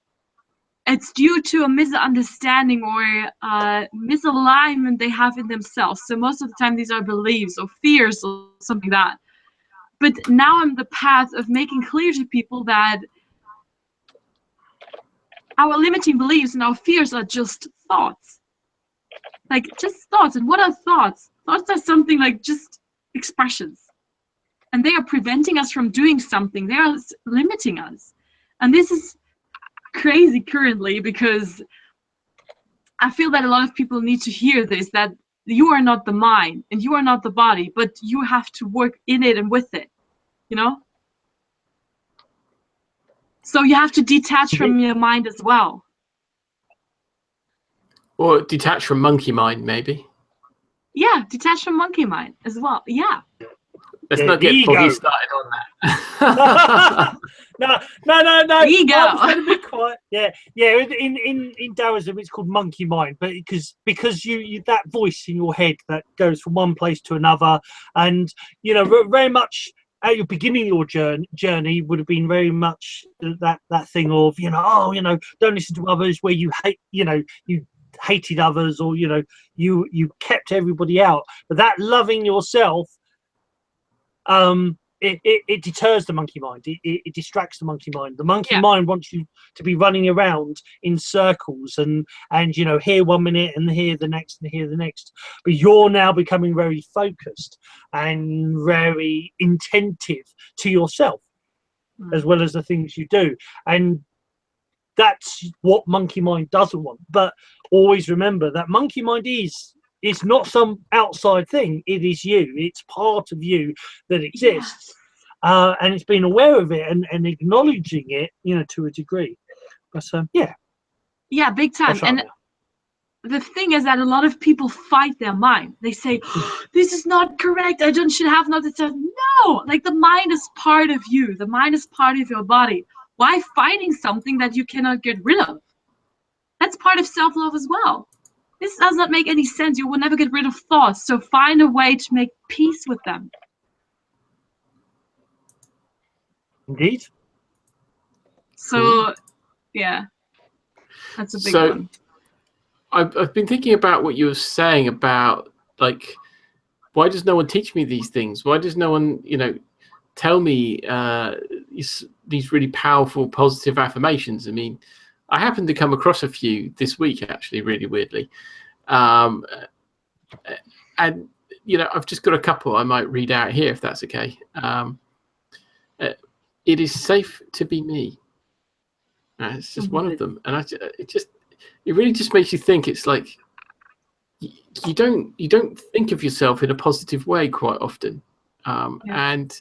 it's due to a misunderstanding or misalignment they have in themselves. So most of the time these are beliefs or fears or something like that. But now I'm the path of making clear to people that our limiting beliefs and our fears are just thoughts. Like just thoughts. And what are thoughts? Thoughts are something like just expressions. And they are preventing us from doing something. They are limiting us. And this is crazy currently, because I feel that a lot of people need to hear this, that you are not the mind and you are not the body, but you have to work in it and with it, So you have to detach from your mind as well. Or detach from monkey mind, maybe. Yeah, detach from monkey mind as well. Yeah. Let's not get Boggy started on that. No. Ego. I was going to be quiet. Yeah. In Taoism, it's called monkey mind, but because you that voice in your head that goes from one place to another, and very much at your beginning of your journey would have been very much that thing of don't listen to others, where you hate you hated others, or you kept everybody out. But that loving yourself, it deters the monkey mind. It distracts the monkey mind. The monkey mind wants you to be running around in circles and here 1 minute and here the next and here the next. But you're now becoming very focused and very attentive to yourself, as well as the things you do. And that's what monkey mind doesn't want. But always remember that monkey mind it's not some outside thing. It is you. It's part of you that exists. And it's being aware of it and acknowledging it, to a degree. But yeah, big time. And the thing is that a lot of people fight their mind. They say, this is not correct. I should have not. No, like the mind is part of you. The mind is part of your body. Why fighting something that you cannot get rid of? That's part of self-love as well. This does not make any sense. You will never get rid of thoughts. So find a way to make peace with them. Indeed. So, yeah, that's a big one. I've been thinking about what you were saying about, like, why does no one teach me these things? Why does no one, tell me these really powerful, positive affirmations? I mean, I happened to come across a few this week, actually, really weirdly. And, I've just got a couple I might read out here, if that's okay. It is safe to be me. It's just one of them. And it really just makes you think. It's like you don't think of yourself in a positive way quite often. And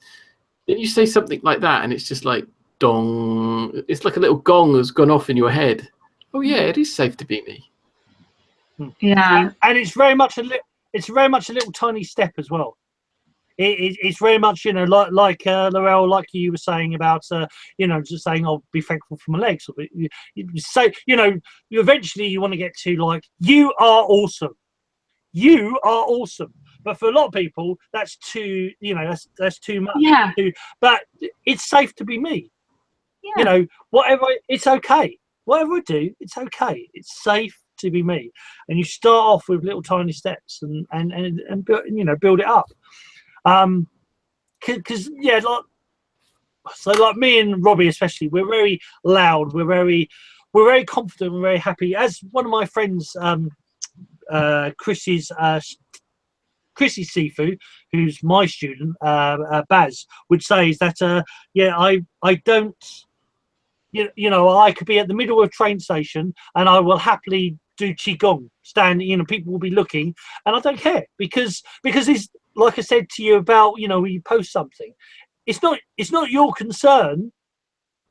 then you say something like that, and it's just like, dong. It's like a little gong has gone off in your head. Oh yeah, it is safe to be me. Yeah, and it's very much a little tiny step as well. It's very much like Lorelle, like you were saying about just saying I'll be thankful for my legs. Or you say eventually you want to get to like you are awesome. You are awesome. But for a lot of people, that's too that's too much. Yeah. But it's safe to be me. Yeah. Whatever, it's okay. Whatever I do, it's okay. It's safe to be me. And you start off with little tiny steps and build it up. Because like me and Robbie especially, we're very loud. We're very confident. We're very happy. As one of my friends, Chrissy Sifu, who's my student, Baz, would say is that I don't. I could be at the middle of a train station and I will happily do qigong, stand. People will be looking, and I don't care because it's like I said to you about when you post something, it's not your concern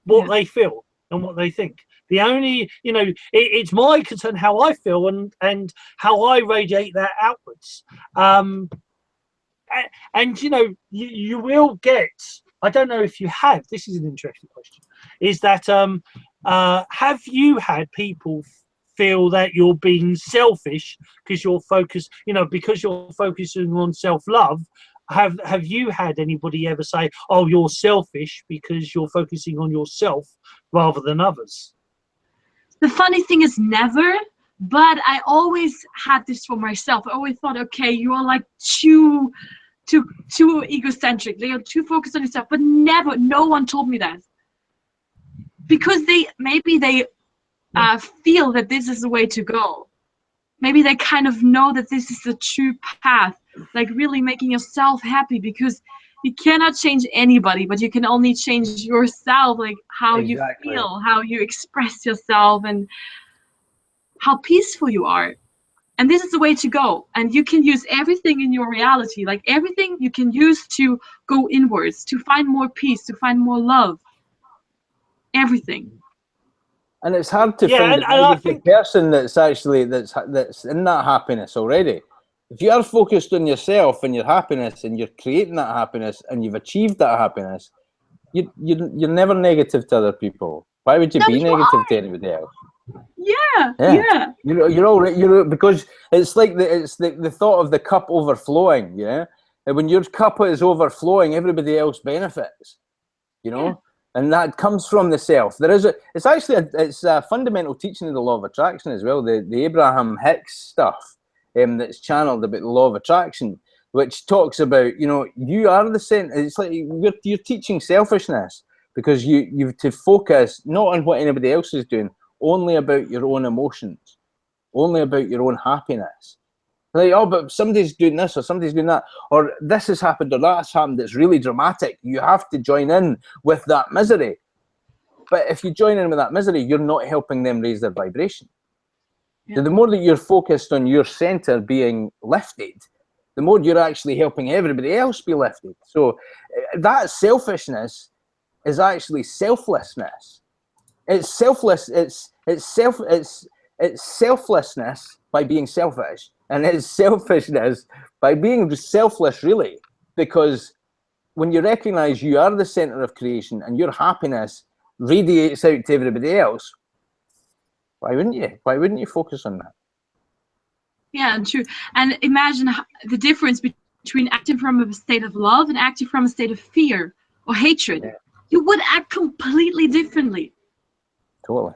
what they feel and what they think, The only, it's my concern how I feel and how I radiate that outwards. And you will get, I don't know if you have, this is an interesting question, is that have you had people feel that you're being selfish because you're focused, because you're focusing on self-love? Have you had anybody ever say, oh, you're selfish because you're focusing on yourself rather than others? The funny thing is never, but I always had this for myself. I always thought, okay, you're like too egocentric, you're too focused on yourself, but never, no one told me that. Because they feel that this is the way to go. Maybe they kind of know that this is the true path, like really making yourself happy, because you cannot change anybody, but you can only change yourself, like how Exactly. you feel, how you express yourself, and how peaceful you are. And this is the way to go. And you can use everything in your reality, like everything you can use to go inwards, to find more peace, to find more love. Everything. And it's hard to find the person that's actually that's in that happiness already. If you are focused on yourself and your happiness, and you're creating that happiness, and you've achieved that happiness, you're never negative to other people. Why would you be negative to anybody else? Yeah. You're already because it's like the thought of the cup overflowing. Yeah, and when your cup is overflowing, everybody else benefits. Yeah. And that comes from the self. It's a fundamental teaching of the law of attraction as well. The Abraham Hicks stuff that's channeled about the law of attraction, which talks about you are the center. It's like you're teaching selfishness because you've to focus not on what anybody else is doing, only about your own emotions, only about your own happiness. Like, oh, but somebody's doing this or somebody's doing that, or this has happened or that's happened. It's really dramatic. You have to join in with that misery. But if you join in with that misery, you're not helping them raise their vibration. Yeah. So the more that you're focused on your center being lifted, the more you're actually helping everybody else be lifted. So that selfishness is actually selflessness. It's selfless. It's selflessness by being selfish. And it's selfishness by being selfless, really, because when you recognize you are the center of creation and your happiness radiates out to everybody else, why wouldn't you? Why wouldn't you focus on that? Yeah, true. And imagine the difference between acting from a state of love and acting from a state of fear or hatred. Yeah. You would act completely differently. Totally.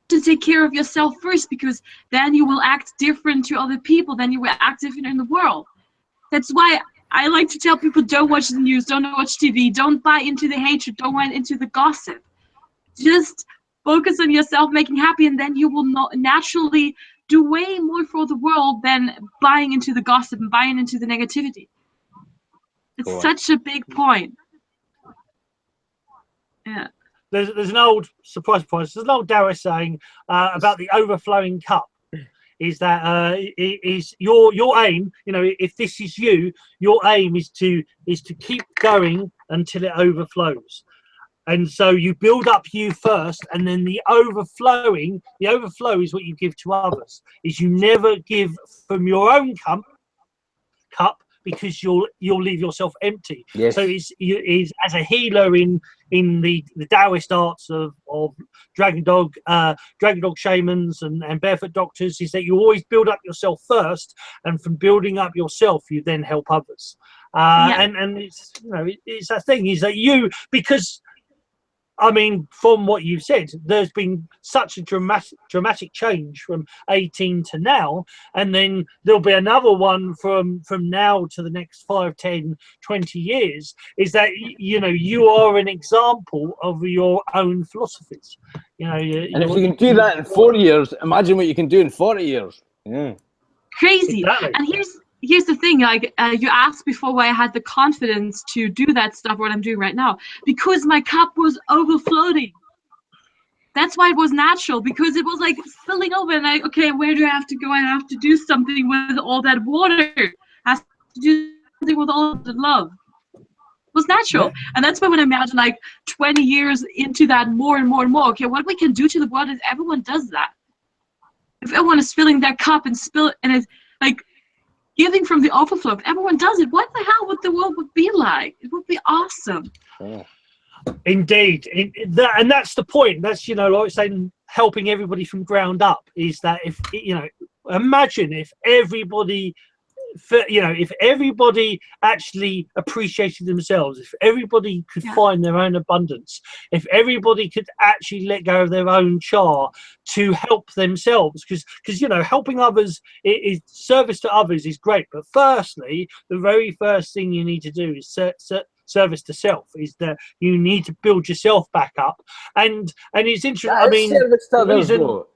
To take care of yourself first, because then you will act different to other people, then you will act different in the world. That's why I like to tell people, don't watch the news, don't watch TV, don't buy into the hatred, don't buy into the gossip. Just focus on yourself making happy, and then you will not naturally do way more for the world than buying into the gossip and buying into the negativity. It's such a big point. Yeah. There's an old surprise. There's an old Taoist saying about the overflowing cup. Is that is your aim? If this is you, your aim is to keep going until it overflows. And so you build up you first, and then the overflow is what you give to others. Is you never give from your own cup because you'll leave yourself empty. Yes. So is as a healer in the Taoist arts of dragon dog shamans and barefoot doctors, is that you always build up yourself first, and from building up yourself you then help others. And it's it's a thing, is that because I mean, from what you've said, there's been such a dramatic change from 18 to now, and then there'll be another one from now to the next 5, 10, 20 years, is that, you are an example of your own philosophies. And if you can do that in 4 years, imagine what you can do in 40 years. Yeah. Crazy. Exactly. And here's the thing, like you asked before why I had the confidence to do that stuff, what I'm doing right now, because my cup was overflowing. That's why it was natural, because it was like spilling over, and okay, where do I have to go? I have to do something with all that water. I have to do something with all the love. was natural. Yeah. And that's why when I imagine like 20 years into that more and more and more, okay, what we can do to the world is everyone does that. If everyone is filling their cup and and it's like giving from the overflow, if everyone does it, what the hell would the world be like? It would be awesome. Yeah. Indeed, and that's the point. That's, you know, like saying, helping everybody from ground up is that if, you know, imagine if everybody, you know, if everybody actually appreciated themselves, if everybody could find their own abundance, if everybody could actually let go of their own char to help themselves, because you know, helping others is service to others is great, but firstly, the very first thing you need to do is service to self, is that you need to build yourself back up, and it's interesting. I mean, service to others, though.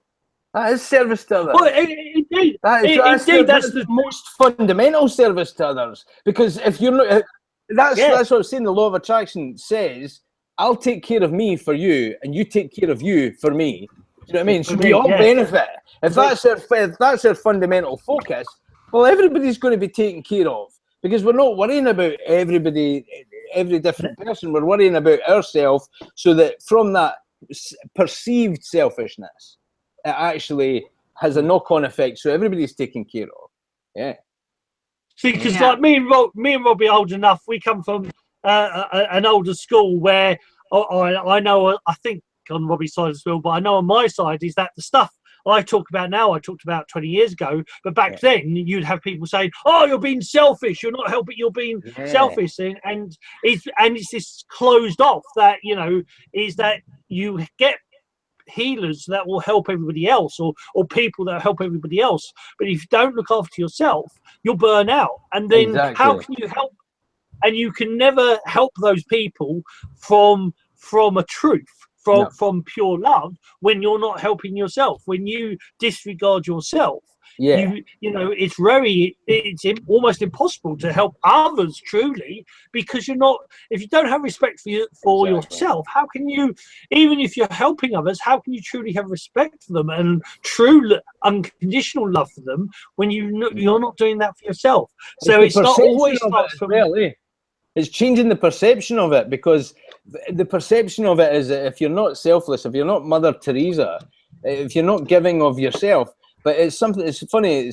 That is service to others. Well, indeed, that's the most fundamental service to others. Because if you're not, that's what I'm saying. The law of attraction says, "I'll take care of me for you, and you take care of you for me." Do you know what I mean? So we all benefit. If that's our fundamental focus, well, everybody's going to be taken care of, because we're not worrying about everybody, every different person. We're worrying about ourselves, so that from that perceived selfishness, it actually has a knock-on effect, so everybody's taken care of. Yeah. See, because like me and Robbie are old enough. We come from an older school where I know, I think on Robbie's side as well, but I know on my side is that the stuff I talk about now, I talked about 20 years ago, but back then you'd have people saying, "Oh, you're being selfish. You're not helping. You're being selfish," and it's this closed off that, you know, is that you get healers that will help everybody else, or people that help everybody else, but if you don't look after yourself, you'll burn out, and then how can you help? And you can never help those people from a truth, from pure love, when you're not helping yourself, when you disregard yourself. You know, it's almost impossible to help others truly, because you're not, if you don't have respect for yourself, how can you, even if you're helping others, how can you truly have respect for them and true unconditional love for them when you're not doing that for yourself? So it's not always starts from it's changing the perception of it, because the perception of it is that if you're not selfless, if you're not Mother Teresa, if you're not giving of yourself. But it's something, it's funny,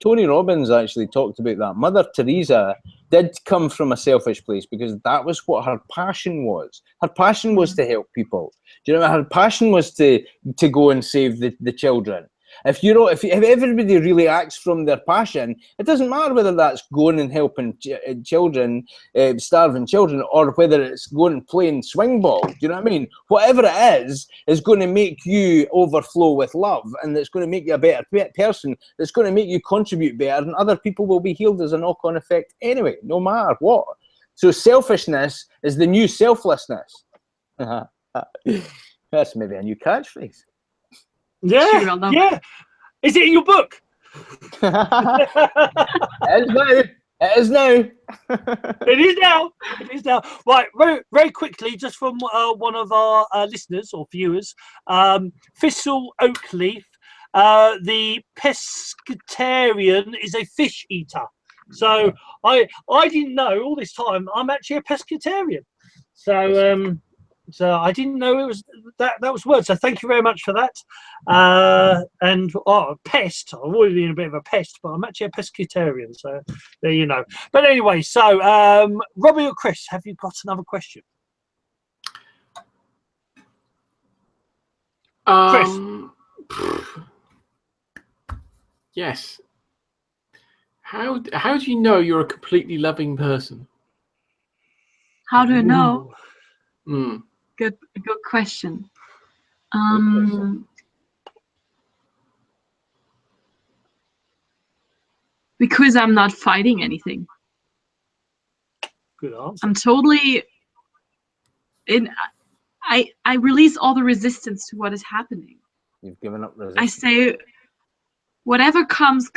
Tony Robbins actually talked about that. Mother Teresa did come from a selfish place, because that was what her passion was. Her passion was to help people. Do you know, her passion was to go and save the children. If everybody really acts from their passion, it doesn't matter whether that's going and helping children, starving children, or whether it's going and playing swing ball. Do you know what I mean? Whatever it is going to make you overflow with love, and it's going to make you a better person. It's going to make you contribute better, and other people will be healed as a knock-on effect anyway, no matter what. So selfishness is the new selflessness. That's maybe a new catchphrase. Yeah. Is it in your book? It is now. It is now. Right, very, very quickly, just from one of our listeners or viewers, Thistle Oakleaf, the pescatarian is a fish eater. So I didn't know all this time I'm actually a pescatarian. So I didn't know it was that was word. So thank you very much for that. And pest. I've always been a bit of a pest, but I'm actually a pescatarian. So there you know. But anyway, so Robbie or Chris, have you got another question? Chris. Yes. How do you know you're a completely loving person? How do I know? Mm. Good question. Because I'm not fighting anything. Good answer. I'm totally I release all the resistance to what is happening. You've given up resistance. I say, whatever comes.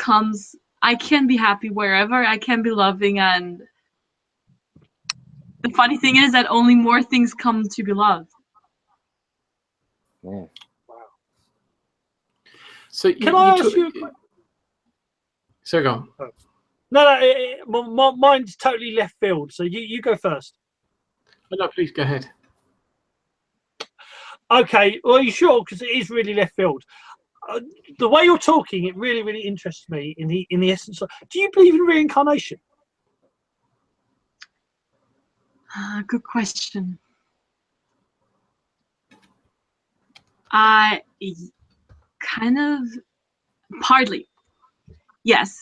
I can be happy wherever. I can be loving, and the funny thing is that only more things come to be loved. Yeah. Wow. So can I ask you? So go on. No, mine's totally left field. So you go first. No, please go ahead. Okay, well, you sure? Because it is really left field. The way you're talking, it really, really interests me in the essence of. Do you believe in reincarnation? Good question. I kind of partly, yes.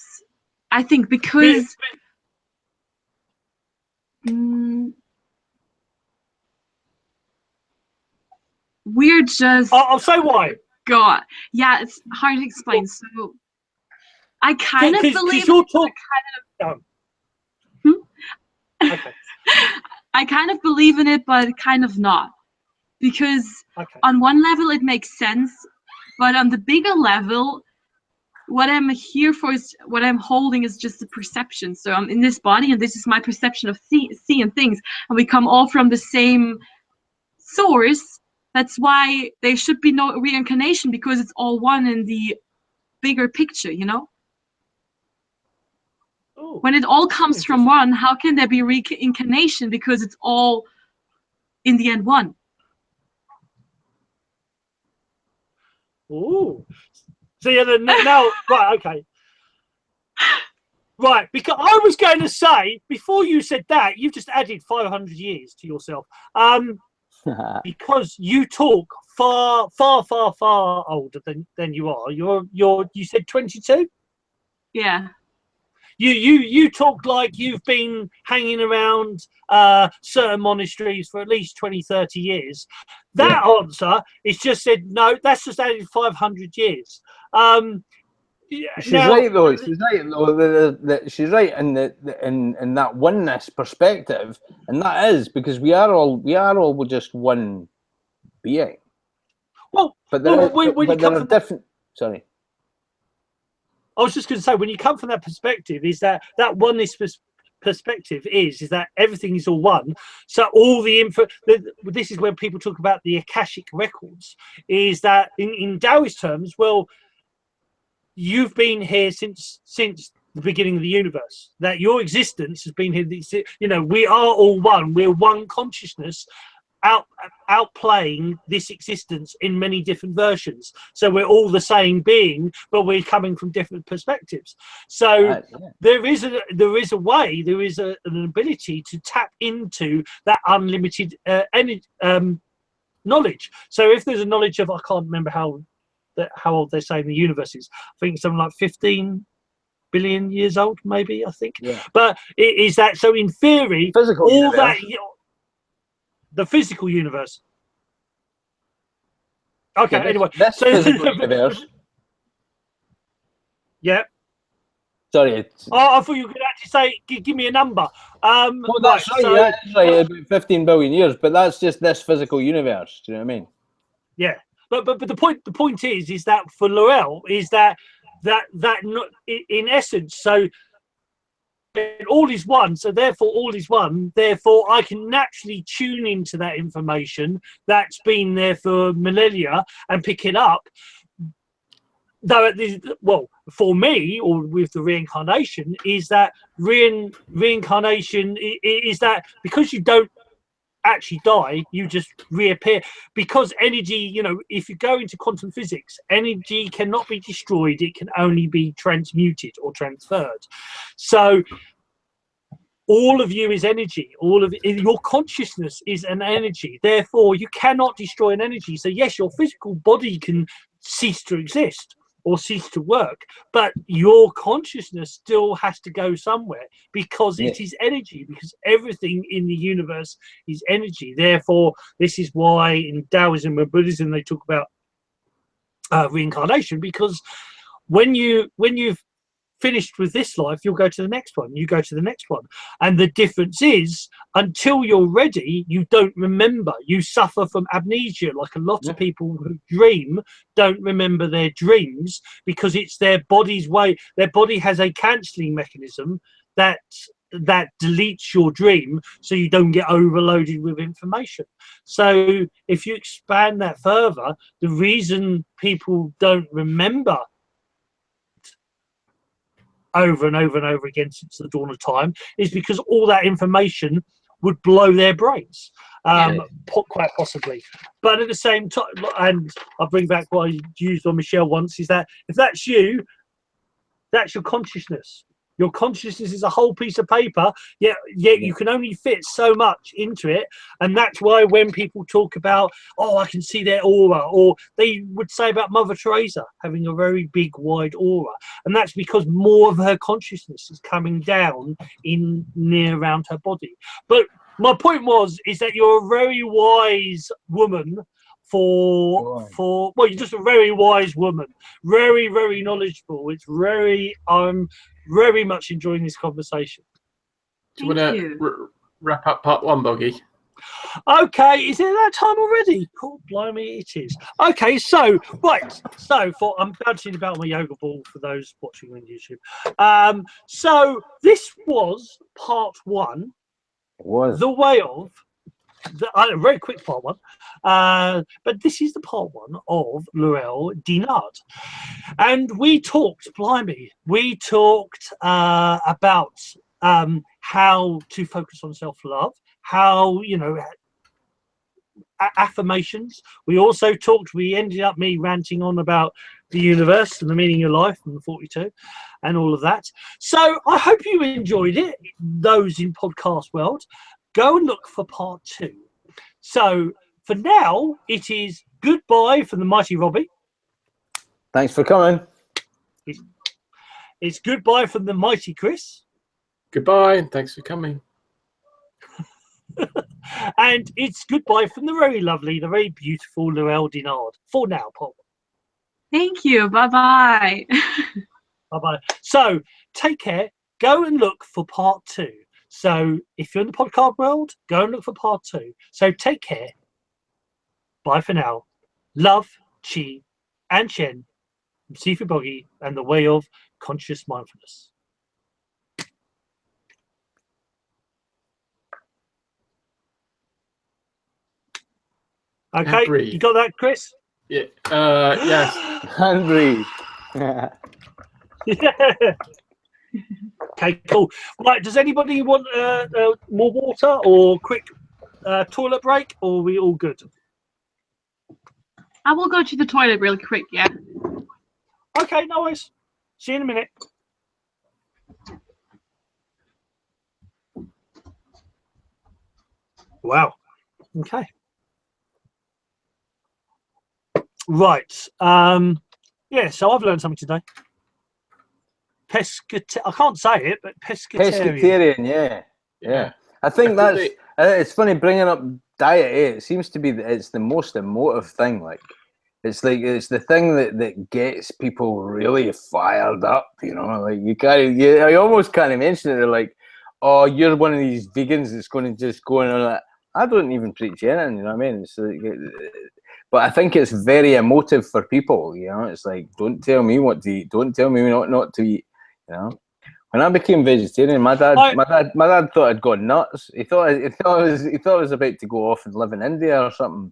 I think because we're just. I'll say why. God, yeah, it's hard to explain. So I kind of believe. You're talking. Okay. I kind of believe in it, but kind of not, because on one level it makes sense, but on the bigger level, what I'm here for is what I'm holding is just a perception. So I'm in this body, and this is my perception of seeing things, and we come all from the same source. That's why there should be no reincarnation, because it's all one in the bigger picture, you know? Ooh, when it all comes from one, how can there be reincarnation? Because it's all, in the end, one. Ooh. So yeah, now, right, okay. Right, because I was going to say, before you said that, you've just added 500 years to yourself. Because you talk far older than you are. You said 22? Yeah. You talk like you've been hanging around certain monasteries for at least 20-30 years. That answer is just said, no, that's just added 500 years. She's right though. She's right though. She's right in that oneness perspective, and that is because we are all just one being. Well, but there are different. Sorry. I was just going to say, when you come from that perspective, is that oneness perspective is that everything is all one. So all the info. This is when people talk about the Akashic records. Is that in Taoist terms? Well, you've been here since the beginning of the universe. That your existence has been here. You know, we are all one. We're one consciousness, outplaying this existence in many different versions. So we're all the same being, but we're coming from different perspectives. So there is a way, there is an ability to tap into that unlimited knowledge. So if there's a knowledge of, I can't remember how old they're saying the universe is. I think something like 15 billion years old, maybe. I think. Yeah. But it is that. So in theory, physical all universe. that. The physical universe. Okay. Yeah, anyway, this physical universe. Yeah. Sorry. I thought you could actually say, give me a number. Well, that's right. So, that's right. About 15 billion years, but that's just this physical universe. Do you know what I mean? Yeah. But the point is that for Lorelle is that not in essence. So all is one, so therefore all is one, therefore I can naturally tune into that information that's been there for millennia and pick it up. Though for me, or with the reincarnation, is that reincarnation is that because you don't actually die, you just reappear, because energy, you know, if you go into quantum physics, energy cannot be destroyed, it can only be transmuted or transferred. So all of you is energy. All of your consciousness is an energy. Therefore, you cannot destroy an energy. So yes, your physical body can cease to exist or cease to work, but your consciousness still has to go somewhere, because it is energy, because everything in the universe is energy. Therefore, this is why in Taoism and Buddhism they talk about reincarnation, because when you've finished with this life, you'll go to the next one, you go to the next one, and the difference is, until you're ready, you don't remember. You suffer from amnesia, like a lot of people who dream don't remember their dreams, because it's their body's way. Their body has a cancelling mechanism that deletes your dream, so you don't get overloaded with information. So if you expand that further, the reason people don't remember over and over and over again since the dawn of time is because all that information would blow their brains, quite possibly. But at the same time, and I'll bring back what I used on Michelle once, is that if that's you, that's your consciousness. Your consciousness is a whole piece of paper, yet you can only fit so much into it. And that's why when people talk about, oh, I can see their aura, or they would say about Mother Teresa having a very big, wide aura. And that's because more of her consciousness is coming down in near around her body. But my point is that you're a very wise woman well, you're just a very wise woman, very, very knowledgeable. It's very, very much enjoying this conversation. Do you want to wrap up part 1, Boggy? Okay, is it that time already? Cool, blimey, it is. Okay, so I'm bouncing about my yoga ball for those watching on YouTube. So this was part 1. It was the way of. A very quick part 1, but this is the part 1 of Lorelle Dehnhard, and we talked about how to focus on self-love, how affirmations. We ended up me ranting on about the universe and the meaning of life and the 42 and all of that. So I hope you enjoyed it, those in podcast world. Go and look for part 2. So for now, it is goodbye from the mighty Robbie. Thanks for coming. It's goodbye from the mighty Chris. Goodbye, and thanks for coming. And it's goodbye from the very lovely, the very beautiful Lorelle Dehnhard. For now, Paul. Thank you. Bye-bye. Bye-bye. So take care. Go and look for part 2. So if you're in the podcast world, go and look for part 2. So take care. Bye for now. Love, Chi, and Shen, from Seafood Boggy and the Way of Conscious Mindfulness. Okay, you got that, Chris? Yeah. Yes. And breathe. Yeah. Okay, cool. Right, does anybody want more water or quick toilet break, or are we all good? I will go to the toilet really quick, yeah. Okay, no worries. See you in a minute. Wow. Okay. Right. Yeah, so I've learned something today. I can't say it, but pescatarian. Yeah. I think that's it's funny bringing up diet. It seems to be it's the most emotive thing. Like it's the thing that gets people really fired up. Like I almost can't mention it. They're like, oh, you're one of these vegans that's going to just go on like, I don't even preach anything. You know what I mean? It's like, but I think it's very emotive for people. It's like, don't tell me what to eat. Don't tell me not to eat. When I became vegetarian, my dad thought I'd gone nuts. He thought I was about to go off and live in India or something.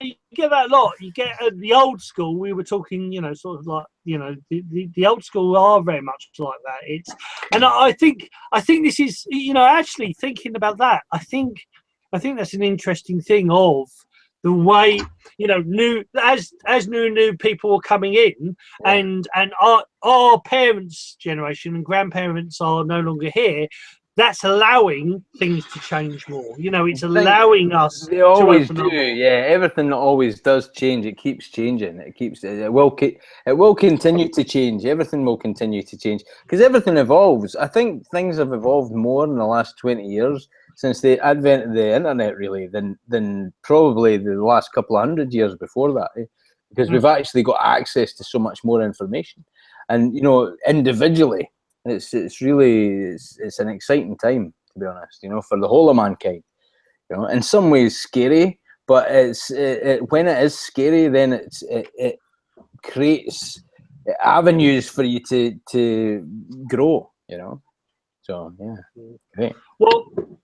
You get that a lot. You get the old school. We were talking, sort of like, the old school are very much like that. And I think this is, actually thinking about that. I think that's an interesting thing of the way, new people are coming in, and our parents' generation and grandparents are no longer here. That's allowing things to change more. It's allowing us. They always to do. Yeah, everything always does change. It keeps changing. It will continue to change. Everything will continue to change because everything evolves. I think things have evolved more in the last 20 years since the advent of the internet, really, than probably the last couple of 100 years before that, because we've actually got access to so much more information, and individually, it's an exciting time, to be honest, for the whole of mankind. In some ways scary, but when it is scary, then it creates avenues for you to grow. So yeah, great.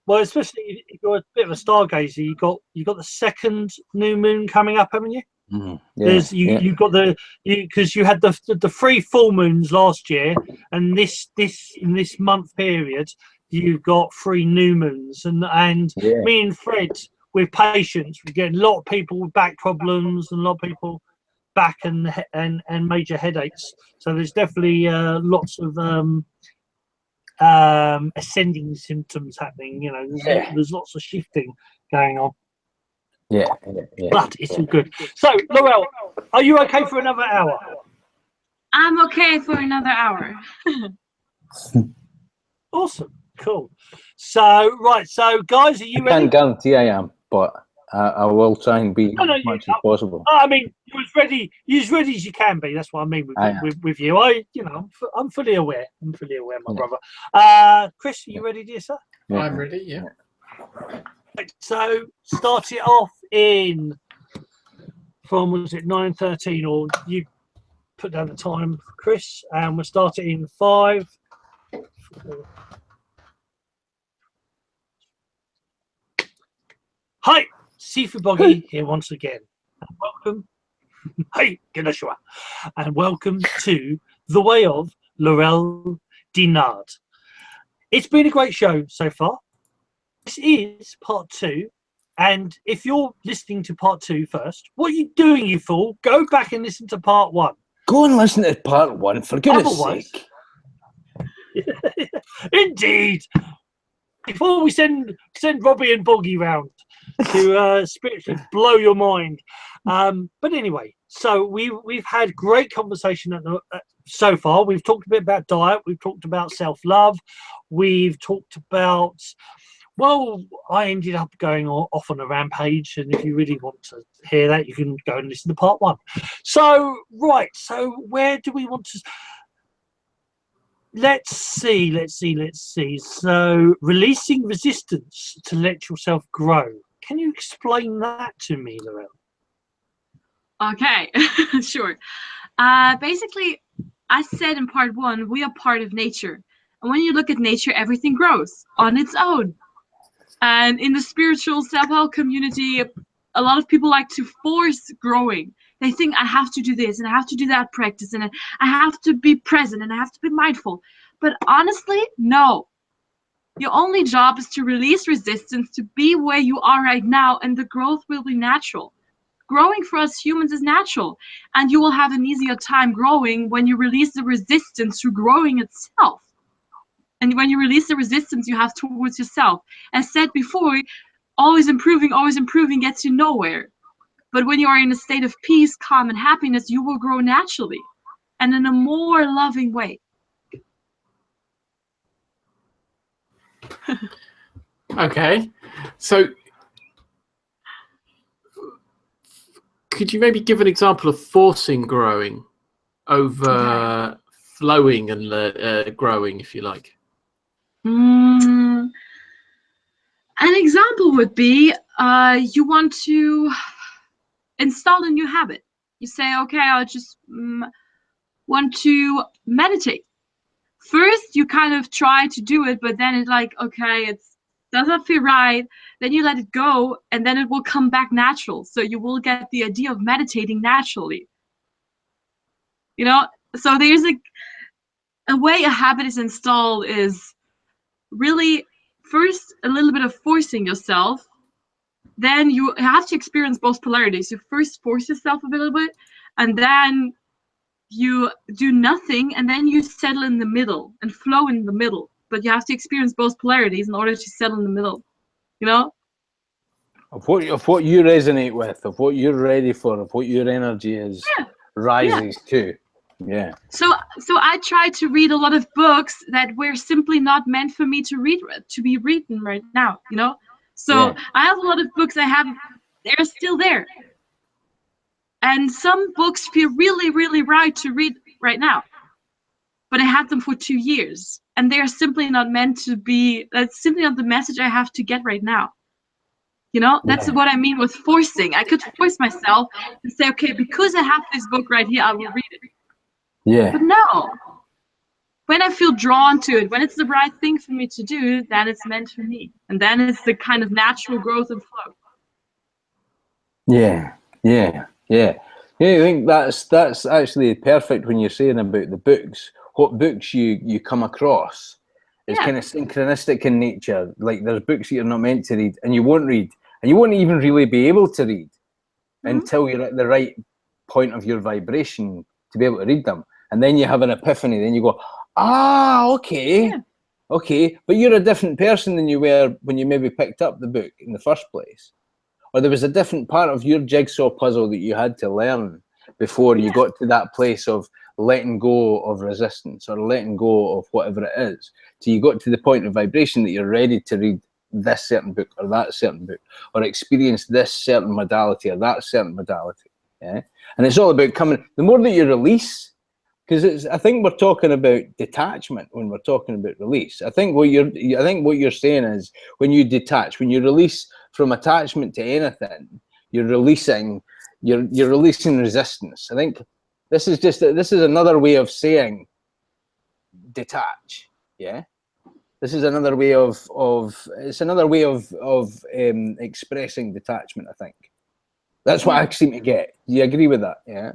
Well, especially if you're a bit of a stargazer, you got the second new moon coming up, haven't you? Yeah, you've got because you had the 3 full moons last year, and in this month period, you've got 3 new moons, and me and Fred with patients, we get a lot of people with back problems and a lot of people back and major headaches. So there's definitely lots of ascending symptoms happening. You know, there's lots of shifting going on. Yeah. But it's all good. So, Lorelle, are you okay for another hour? I'm okay for another hour. Awesome. Cool. So, right. So, guys, are you ready? I can't guarantee I am, but I will try and be as much as possible. I mean, you're as ready as you can be. That's what I mean with you. I'm fully aware. My brother. Chris, are you ready, dear sir? Yeah. I'm ready. Yeah. So, start it off from, was it 9:13, or you put down the time, Chris, and we'll start it in 5, 4. Hi, Seafood Boggy here once again. And welcome. Hey, Ganeshwa. And welcome to The Way of Lorelle Dehnhard. It's been a great show so far. This is part 2. And if you're listening to part 2 first, what are you doing, you fool? Go back and listen to part 1. Go and listen to part 1, for goodness sake. Indeed. Before we send Robbie and Boggy round to spiritually blow your mind. But anyway, so we've had great conversation so far. We've talked a bit about diet. We've talked about self-love. We've talked about, well, I ended up going off on a rampage, and if you really want to hear that, you can go and listen to part 1. So, right, so where do we want to... Let's see. So, releasing resistance to let yourself grow. Can you explain that to me, Lorelle? Okay, sure. Basically, I said in part 1, we are part of nature. And when you look at nature, everything grows on its own. And in the spiritual self-help community, a lot of people like to force growing. They think, I have to do this and I have to do that practice and I have to be present and I have to be mindful. But honestly, no. Your only job is to release resistance, to be where you are right now, and the growth will be natural. Growing for us humans is natural, and you will have an easier time growing when you release the resistance to growing itself. And when you release the resistance you have towards yourself. As said before, always improving gets you nowhere. But when you are in a state of peace, calm, and happiness, you will grow naturally and in a more loving way. Okay, so could you maybe give an example of forcing growing over flowing and growing, if you like? An example would be you want to install a new habit. You say, okay, I just want to meditate. First, you kind of try to do it, but then it's like, okay, it doesn't feel right. Then you let it go, and then it will come back natural. So you will get the idea of meditating naturally. You know, so there's a way a habit is installed is really first a little bit of forcing yourself. Then you have to experience both polarities. You first force yourself a little bit, and then you do nothing, and then you settle in the middle and flow in the middle. But you have to experience both polarities in order to settle in the middle, you know? Of what you resonate with, of what you're ready for, of what your energy is rises to. Yeah. So I try to read a lot of books that were simply not meant for me to be written right now, you know? So I have a lot of books they're still there. And some books feel really, really right to read right now. But I had them for 2 years. And they're simply not meant to be, that's simply not the message I have to get right now. You know, that's what I mean with forcing. I could force myself and say, okay, because I have this book right here, I will read it. Yeah. But no. When I feel drawn to it, when it's the right thing for me to do, then it's meant for me. And then it's the kind of natural growth and flow. Yeah. I think that's actually perfect when you're saying about the books. What books you come across It's kind of synchronistic in nature. Like there's books that you're not meant to read and you won't read. And you won't even really be able to read until you're at the right point of your vibration to be able to read them. And then you have an epiphany. Then you go, okay. Yeah. Okay. But you're a different person than you were when you maybe picked up the book in the first place. Or there was a different part of your jigsaw puzzle that you had to learn before you got to that place of letting go of resistance or letting go of whatever it is. So you got to the point of vibration that you're ready to read this certain book or that certain book, or experience this certain modality or that certain modality. Yeah, and it's all about coming. The more that you release, because I think we're talking about detachment when we're talking about release. I think what you're saying is when you detach, when you release from attachment to anything, you're releasing resistance. I think this is another way of saying detach. Yeah. This is another way of expressing detachment. I think that's what I seem to get. Do you agree with that? Yeah.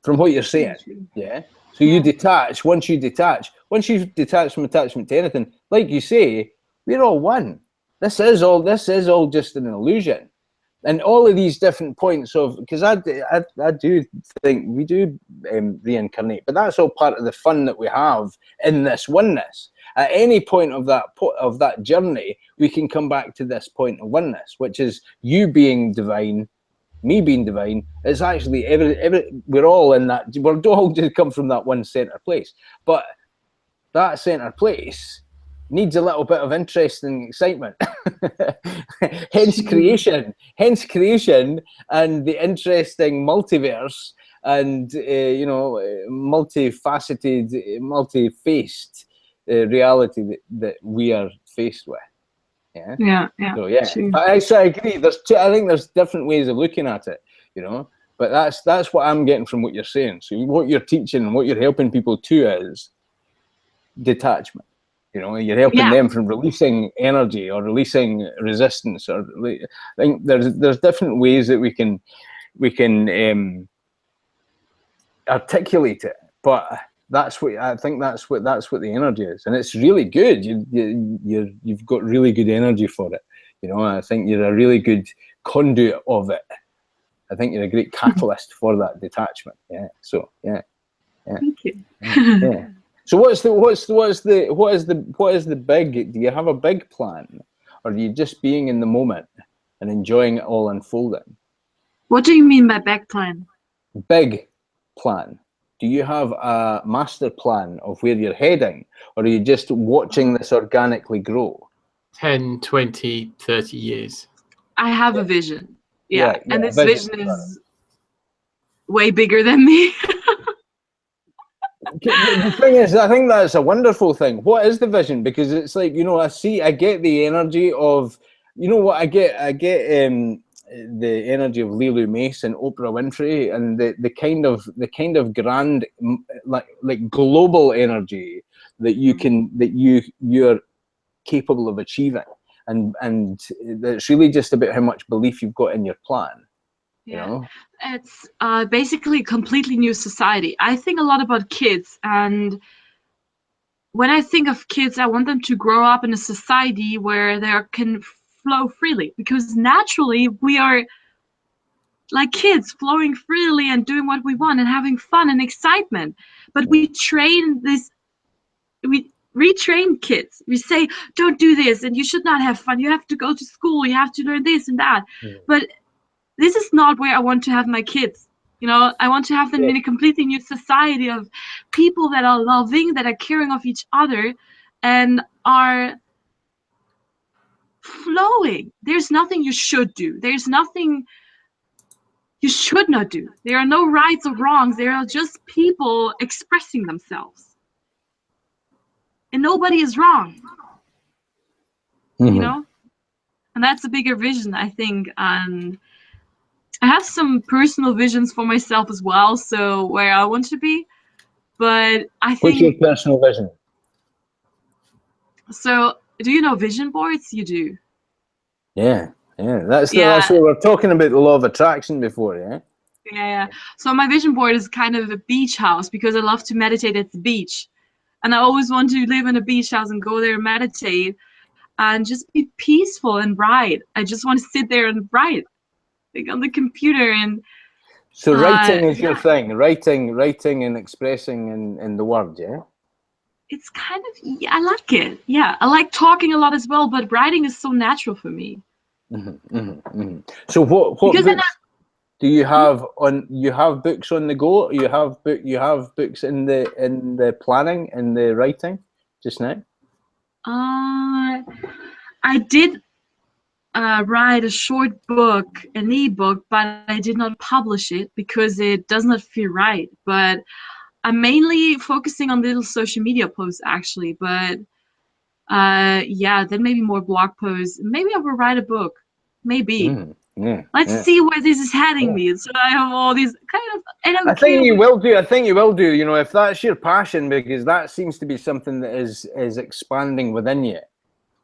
From what you're saying. Yeah. So you detach. Once you've detached from attachment to anything, like you say, we're all one. This is all just an illusion. And all of these different points of, because I do think we do reincarnate, but that's all part of the fun that we have in this oneness. At any point of that journey, we can come back to this point of oneness, which is you being divine, me being divine. It's actually we're all in that. We're all just come from that one center place, but that center place needs a little bit of interest and excitement. hence creation, and the interesting multiverse and multifaceted, multi-faced reality that we are faced with. Yeah. So I agree. I think there's different ways of looking at it, but that's what I'm getting from what you're saying. So what you're teaching and what you're helping people to is detachment. You're helping them from releasing energy or releasing resistance, or I think there's different ways that we can articulate it, but that's what the energy is, and it's really good. You've got really good energy for it. I think you're a really good conduit of it. I think you're a great catalyst for that detachment. Yeah. So Thank you. Yeah. So what is the big? Do you have a big plan, or are you just being in the moment and enjoying it all unfolding? What do you mean by big plan? Big plan. Do you have a master plan of where you're heading, or are you just watching this organically grow? 10, 20, 30 years. I have a vision. Yeah, and this vision is way bigger than me. The thing is, I think that's a wonderful thing. What is the vision? Because it's like, I get the energy of, I get the energy of Lulu Mace and Oprah Winfrey, and the kind of grand, like global energy that you're capable of achieving, and it's really just about how much belief you've got in your plan. It's basically a completely new society. I think a lot about kids, and when I think of kids, I want them to grow up in a society where they can flow freely, because naturally we are like kids, flowing freely and doing what we want and having fun and excitement. But we retrain kids. We say, don't do this, and you should not have fun. You have to go to school. You have to learn this and that. But this is not where I want to have my kids. I want to have them in a completely new society of people that are loving, that are caring of each other, and are flowing. There's nothing you should do. There's nothing you should not do. There are no rights or wrongs. There are just people expressing themselves. And nobody is wrong. And that's a bigger vision, I think. And I have some personal visions for myself as well, so where I want to be. But I think... What's your personal vision? So, do you know vision boards? You do. Yeah. That's what we were talking about, the law of attraction before, yeah? Yeah. So my vision board is kind of a beach house, because I love to meditate at the beach. And I always want to live in a beach house and go there and meditate and just be peaceful and write. I just want to sit there and write, like on the computer. And so writing is your thing. Writing and expressing in the word, yeah? It's kind of, I like it. Yeah, I like talking a lot as well, but writing is so natural for me. So what books do you have on? You have books on the go. You have books in the planning and the writing just now. I did write a short book, an ebook, but I did not publish it because it does not feel right. But I'm mainly focusing on little social media posts actually. But yeah, then maybe more blog posts. Maybe I will write a book. Maybe. Let's see where this is heading me. So I have all these kind of, and I think you will do. I think you will do. You know, if that's your passion, because that seems to be something that is expanding within you.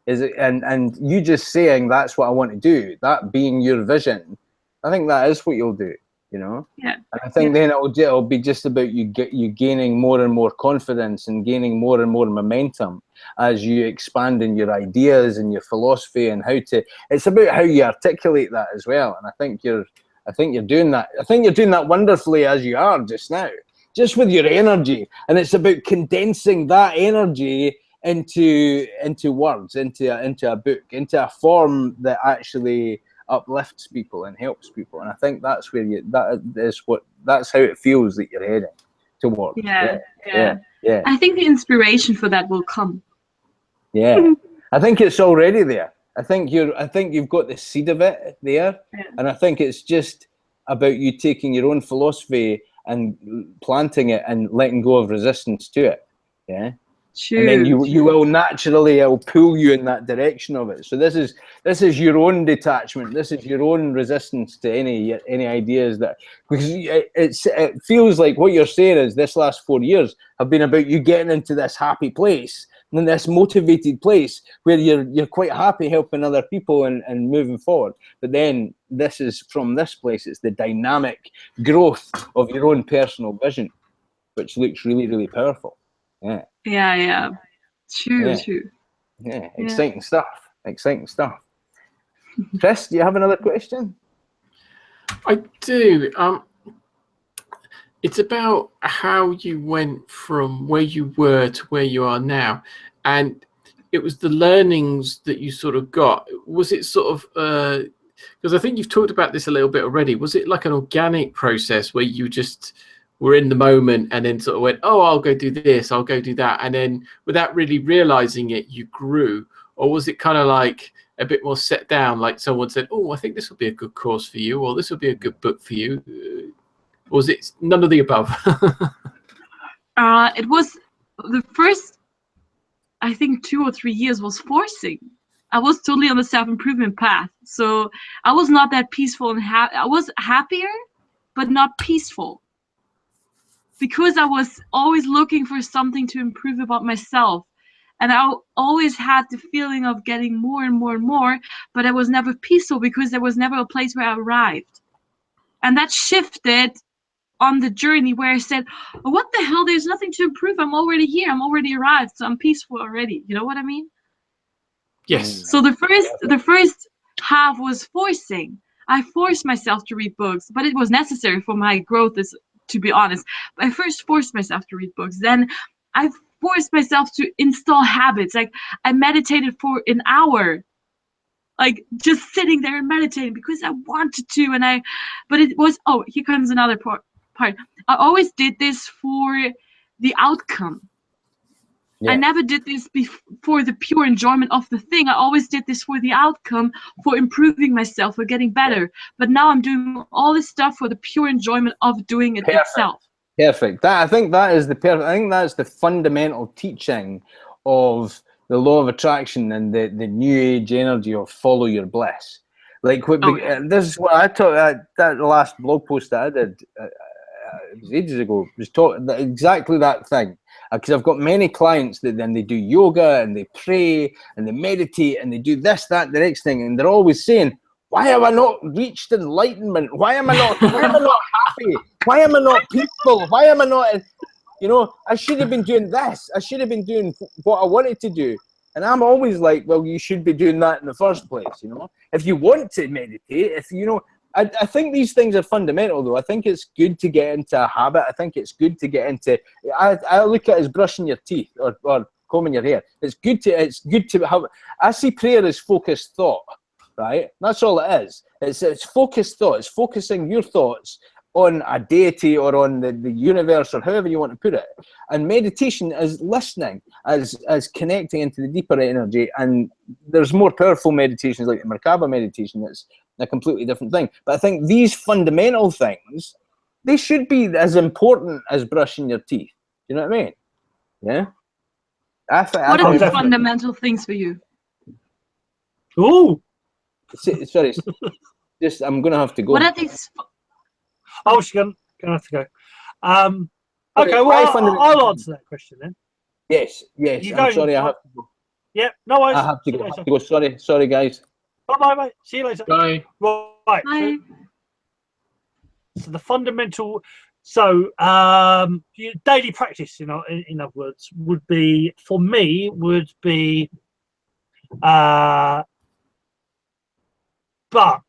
Is it? And you just saying that's what I want to do, that being your vision, I think that is what you'll do. You know. Yeah. And I think then it'll be just about you gaining more and more confidence and gaining more and more momentum as you expand in your ideas and your philosophy and how to. It's about how you articulate that as well. And I think you're doing that. I think you're doing that wonderfully as you are just now, just with your energy. And it's about condensing that energy into words, into a book, into a form that actually uplifts people and helps people. And I think that's where that's how it feels that you're heading towards. Yeah. I think the inspiration for that will come. Yeah. I think it's already there. I think you've got the seed of it there. Yeah. And I think it's just about you taking your own philosophy and planting it and letting go of resistance to it. Yeah. True, and then you will naturally, it'll pull you in that direction of it. So this is your own detachment. This is your own resistance to any ideas that, because it feels like what you're saying is this last 4 years have been about you getting into this happy place and this motivated place where you're quite happy helping other people and moving forward. But then this is from this place, it's the dynamic growth of your own personal vision, which looks really, really powerful. Yeah. Yeah. True. Yeah. Exciting stuff. Chris, do you have another question? I do. It's about how you went from where you were to where you are now, and it was the learnings that you sort of got. Was it sort of because I think you've talked about this a little bit already. Was it like an organic process where you just were in the moment and then sort of went, oh, I'll go do this, I'll go do that, and then without really realizing it, you grew? Or was it kind of like a bit more set down, like someone said, oh, I think this will be a good course for you, or this will be a good book for you? Or was it none of the above? It was the first, I think 2 or 3 years was forcing. I was totally on the self-improvement path. So I was not that peaceful and I was happier, but not peaceful. Because I was always looking for something to improve about myself. And I always had the feeling of getting more and more and more, but I was never peaceful because there was never a place where I arrived. And that shifted on the journey where I said, oh, what the hell, there's nothing to improve. I'm already here, I'm already arrived, so I'm peaceful already. You know what I mean? Yes. So the first half was forcing. I forced myself to read books, but it was necessary for my growth, to be honest. I first forced myself to read books. Then I forced myself to install habits. Like I meditated for an hour, like just sitting there and meditating because I wanted to. But it was, oh, here comes another part. I always did this for the outcome. Yeah. I never did this for the pure enjoyment of the thing. I always did this for the outcome, for improving myself, for getting better. But now I'm doing all this stuff for the pure enjoyment of doing it itself. Perfect. I think that's the fundamental teaching of the law of attraction and the new age energy of follow your bliss. Like this is what I taught. That last blog post that I did it was ages ago was talking exactly that thing. Because I've got many clients that then they do yoga and they pray and they meditate and they do this, that, the next thing, and they're always saying, "Why have I not reached enlightenment? Why am I not happy? Why am I not peaceful? Why am I not?" You know, I should have been doing this. I should have been doing what I wanted to do. And I'm always like, well, you should be doing that in the first place, you know. If you want to meditate, if you know, I think these things are fundamental, though. I think it's good to get into a habit. I think it's good to get into. I look at it as brushing your teeth or combing your hair. It's good to have. I see prayer as focused thought, right? That's all it is. It's focused thought. It's focusing your thoughts on a deity or on the universe or however you want to put it. And meditation is listening, as connecting into the deeper energy. And there's more powerful meditations like the Merkaba meditation. That's a completely different thing. But I think these fundamental things, they should be as important as brushing your teeth. You know what I mean? Yeah. What are the fundamental things for you? Oh, sorry. Just I'm gonna have to go. What are these? Oh, she's gonna have to go. Okay, well, I'll answer that question then. Yes. I'm sorry, I have to go. Yeah, no worries. I have to go. Sorry, guys. Bye, mate. See you later. Bye. Right. Bye. So the fundamental, daily practice, in other words, would be for me but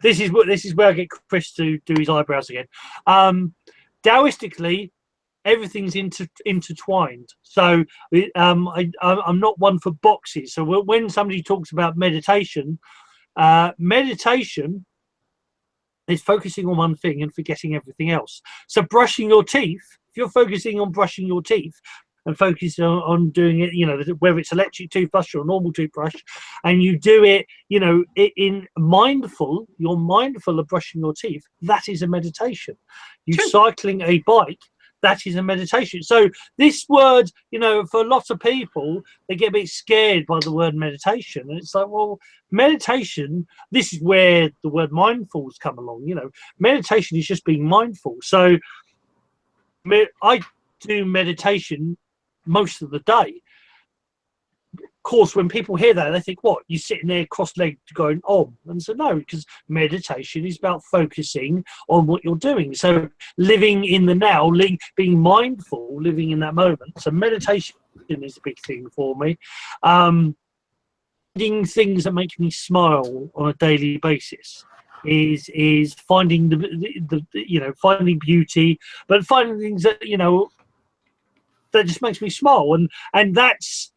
this is where I get Chris to do his eyebrows again. Taoistically, everything's intertwined. So I'm not one for boxes. So when somebody talks about meditation, meditation is focusing on one thing and forgetting everything else. So brushing your teeth, if you're focusing on brushing your teeth and focusing on doing it, you know, whether it's electric toothbrush or a normal toothbrush, and you do it, you know, you're mindful of brushing your teeth, that is a meditation. Cycling a bike, that is a meditation. So this word, you know, for lots of people, they get a bit scared by the word meditation. And it's like, well, meditation, this is where the word mindful's come along. You know, meditation is just being mindful. So I do meditation most of the day. Of course, when people hear that, they think, what, you're sitting there cross-legged going on? And so no, because meditation is about focusing on what you're doing. So living in the now, being mindful, living in that moment. So meditation is a big thing for me. Doing things that make me smile on a daily basis is finding finding beauty, but finding things that, you know, that just makes me smile, and that's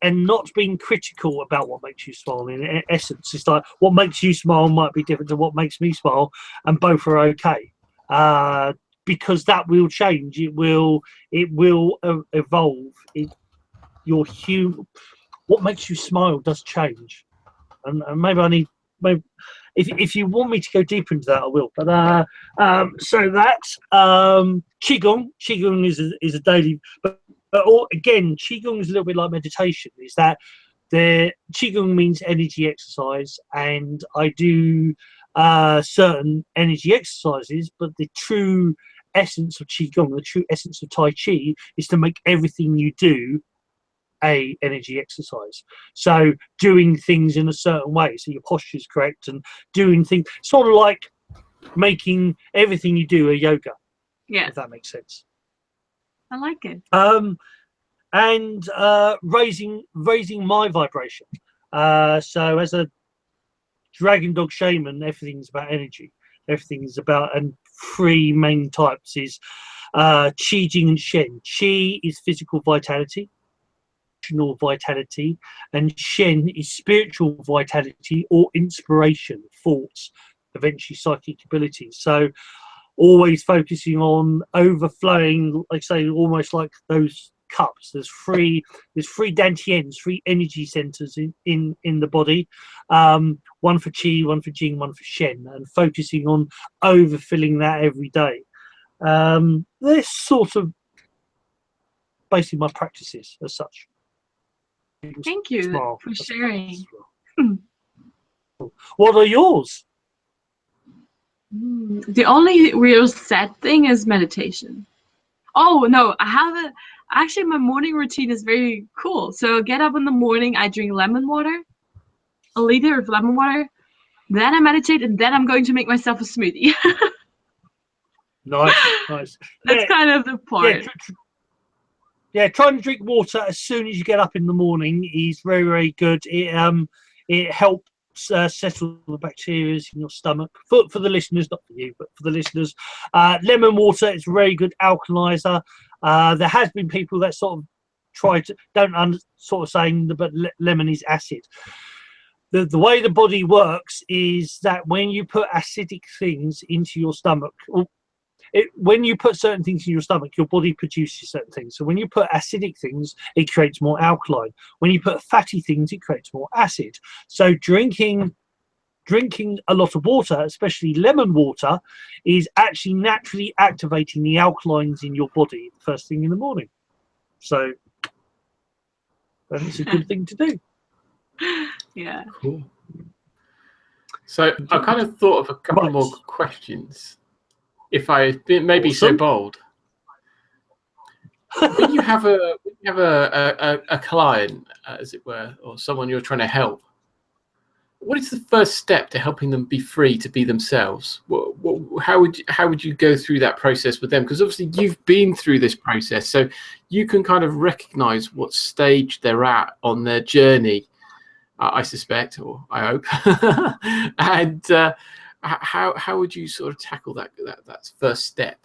and not being critical about what makes you smile. In essence, it's like what makes you smile might be different to what makes me smile, and both are okay, because that will change. It will evolve. What makes you smile does change, and maybe if you want me to go deeper into that, I will. But so that's qigong. Qigong is a daily, but again, qigong is a little bit like meditation. Is that the qigong means energy exercise, and I do certain energy exercises. But the true essence of qigong, the true essence of tai chi, is to make everything you do a energy exercise. So doing things in a certain way, so your posture is correct, and doing things sort of like making everything you do a yoga. Yeah, if that makes sense. I like it. And raising my vibration. So as a dragon dog shaman, everything's about energy. Everything's about, and three main types is Qi, Jing, and Shen. Qi is physical vitality, vitality, and Shen is spiritual vitality or inspiration, thoughts, eventually psychic abilities. So always focusing on overflowing, like say, almost like those cups. There's three dantians, three energy centers in the body, one for Qi, one for Jing, one for Shen, and focusing on overfilling that every day. This sort of basically my practices as such. Thank you for sharing. What are yours? The only real sad thing is meditation. Oh no, actually my morning routine is very cool. So I get up in the morning, I drink lemon water, a liter of lemon water, then I meditate, and then I'm going to make myself a smoothie. Nice, nice. That's kind of the point. Yeah, trying to drink water as soon as you get up in the morning is very, very good. It helps settle the bacteria in your stomach. For the listeners, not for you, but for the listeners, lemon water is a very good alkalizer. There has been people that sort of try to sort of saying, but lemon is acid. The way the body works is that when you put acidic things into your stomach, when you put certain things in your stomach, your body produces certain things. So when you put acidic things, it creates more alkaline. When you put fatty things, it creates more acid. So drinking a lot of water, especially lemon water, is actually naturally activating the alkalines in your body first thing in the morning. So it's a good thing to do. Yeah. Cool. So I kind of thought of a couple more questions. If I may be so bold, when you have a client, as it were, or someone you're trying to help, what is the first step to helping them be free to be themselves? How would you go through that process with them? Because obviously you've been through this process, so you can kind of recognize what stage they're at on their journey. I suspect, or I hope, and. How would you sort of tackle that first step?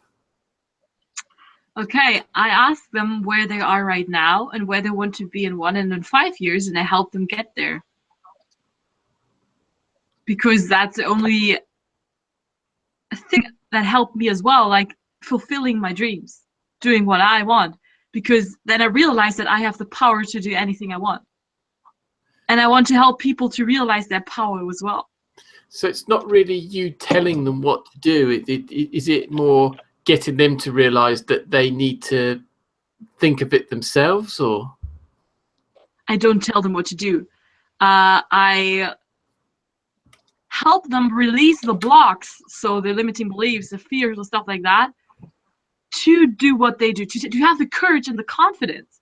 Okay, I ask them where they are right now and where they want to be in 1 and in 5 years, and I help them get there. Because that's the only thing that helped me as well, like fulfilling my dreams, doing what I want. Because then I realized that I have the power to do anything I want. And I want to help people to realize that power as well. So it's not really you telling them what to do. Is it more getting them to realize that they need to think of it themselves, or? I don't tell them what to do. I help them release the blocks, so the limiting beliefs, the fears, and stuff like that, to do what they do, to have the courage and the confidence.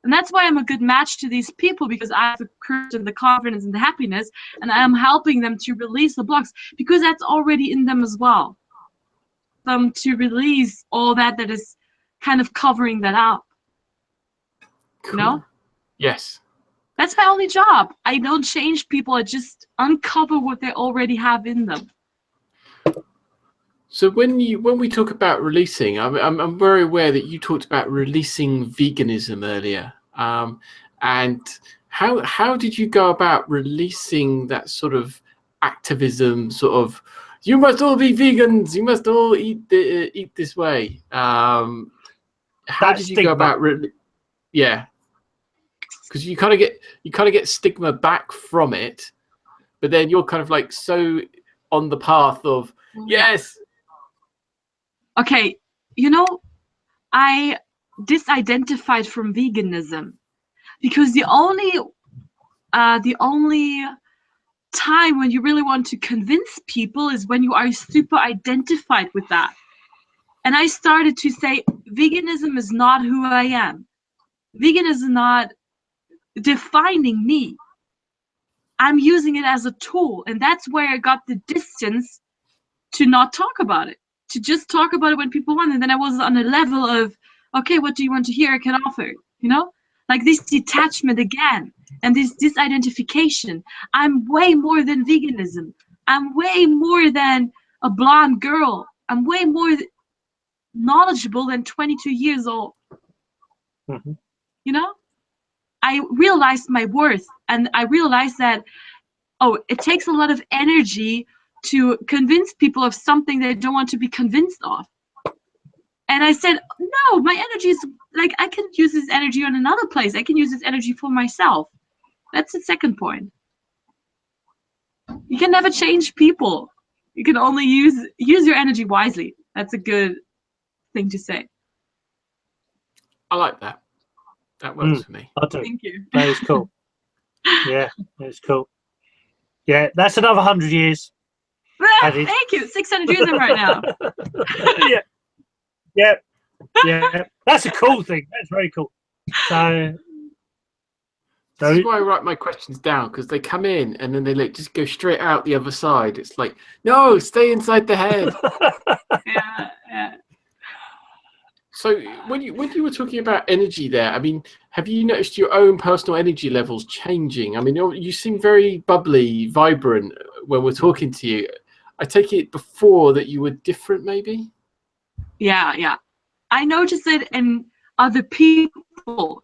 And that's why I'm a good match to these people, because I have the courage and the confidence and the happiness, and I am helping them to release the blocks, because that's already in them as well. Them to release all that is kind of covering that up. Cool. You know? Yes. That's my only job. I don't change people. I just uncover what they already have in them. So when we talk about releasing, I'm very aware that you talked about releasing veganism earlier, and how did you go about releasing that sort of activism, sort of you must all be vegans, you must all eat this way? How did you go about because you kind of get stigma back from it, but then you're kind of like so on the path of yes. Okay, I disidentified from veganism because the only time when you really want to convince people is when you are super identified with that. And I started to say, veganism is not who I am. Veganism is not defining me. I'm using it as a tool, and that's where I got the distance to not talk about it. To just talk about it when people want, and then I was on a level of, okay, what do you want to hear? I can offer, like this detachment again, and this disidentification. I'm way more than veganism. I'm way more than a blonde girl. I'm way more knowledgeable than 22 years old. Mm-hmm. I realized my worth, and I realized that, it takes a lot of energy to convince people of something they don't want to be convinced of. And I said, no, my energy is like, I can use this energy on another place. I can use this energy for myself. That's the second point. You can never change people. You can only use your energy wisely. That's a good thing to say. I like that. That works for me. I do. Thank you. That is cool. Yeah, it's cool. Yeah, that's another 100 years. Thank you. 600 years in right now. Yeah. That's a cool thing. That's very cool. So this is why I write my questions down, because they come in and then they just go straight out the other side. It's like, no, stay inside the head. Yeah. So when you were talking about energy there, I mean, have you noticed your own personal energy levels changing? I mean, you seem very bubbly, vibrant when we're talking to you. I take it before that you were different, maybe? Yeah. I noticed it in other people.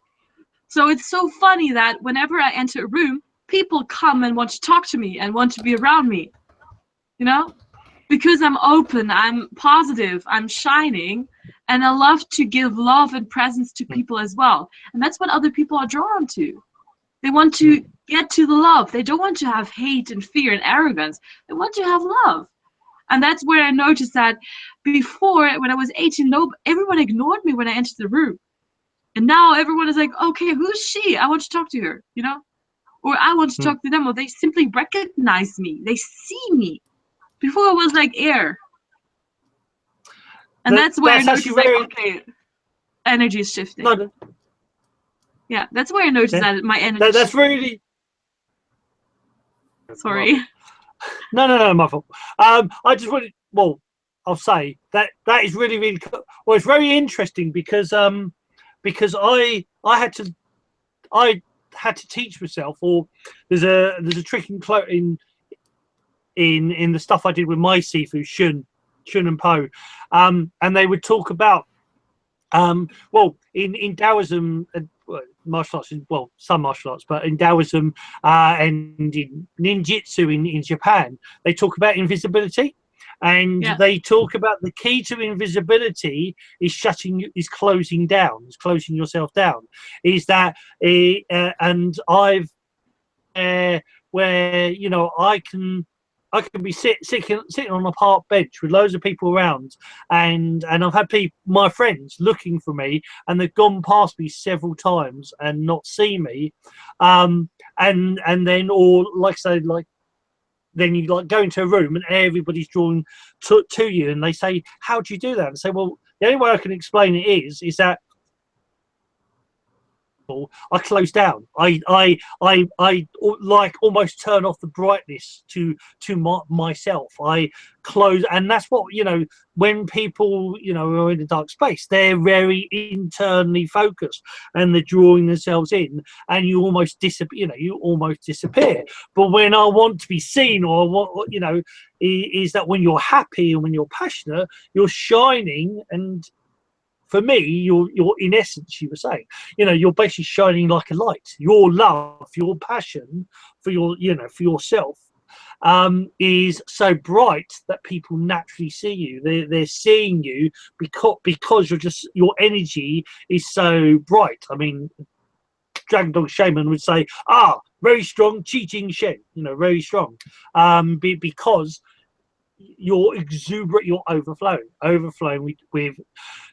So it's so funny that whenever I enter a room, people come and want to talk to me and want to be around me, you know? Because I'm open, I'm positive, I'm shining, and I love to give love and presence to people as well. And that's what other people are drawn to. They want to get to the love. They don't want to have hate and fear and arrogance. They want to have love. And that's where I noticed that before, when I was 18, everyone ignored me when I entered the room. And now everyone is like, okay, who's she? I want to talk to her, you know? Or I want to talk to them, or they simply recognize me. They see me. Before it was like air. And that's where I noticed, like, okay, energy is shifting. No, yeah, that's where I noticed that my energy that's really... Sorry. No, my fault. I just wanted... Well, I'll say that is really, really... Well, it's very interesting because I had to teach myself, or there's a trick in the stuff I did with my Sifu, Shun and Po, and they would talk about well, in Taoism, martial arts, well, some martial arts, but in Taoism and in ninjutsu in Japan, they talk about invisibility, and they talk about the key to invisibility is closing yourself down. Is that and I've where, you know, I can be sitting on a park bench with loads of people around, and I've had my friends looking for me, and they've gone past me several times and not seen me, and then, or like say, like then you like go into a room and everybody's drawn to you, and they say, how do you do that? And I say, well, the only way I can explain it is that I close down. I like almost turn off the brightness to myself. I close, and that's what, you know, when people, you know, are in a dark space, they're very internally focused and they're drawing themselves in, and you almost disappear. But when I want to be seen, or what, you know, is that when you're happy and when you're passionate, you're shining. And for me, you're in essence, you were saying, you know, you're basically shining like a light. Your love, your passion for yourself is so bright that people naturally see you. They're seeing you because your energy is so bright. I mean, Dragon Dog Shaman would say, very strong, Qi Jing Shen, you know, very strong, because you're exuberant, you're overflowing with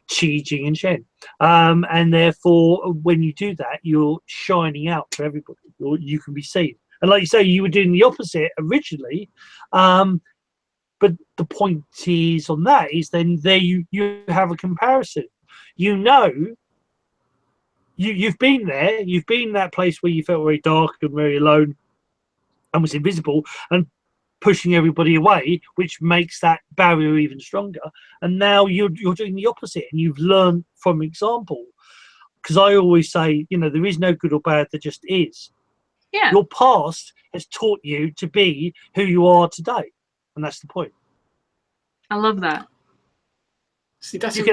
Qi, Jing, and Shen, and therefore, when you do that, you're shining out to everybody. You can be seen, and like you say, you were doing the opposite originally, but the point is on that is then there you have a comparison. You know, you've been there, you've been in that place where you felt very dark and very alone, and was invisible, and pushing everybody away, which makes that barrier even stronger. And now you're doing the opposite, and you've learned from example. Because I always say, you know, there is no good or bad, there just is. Yeah. Your past has taught you to be who you are today, and that's the point. I love that. See, that's a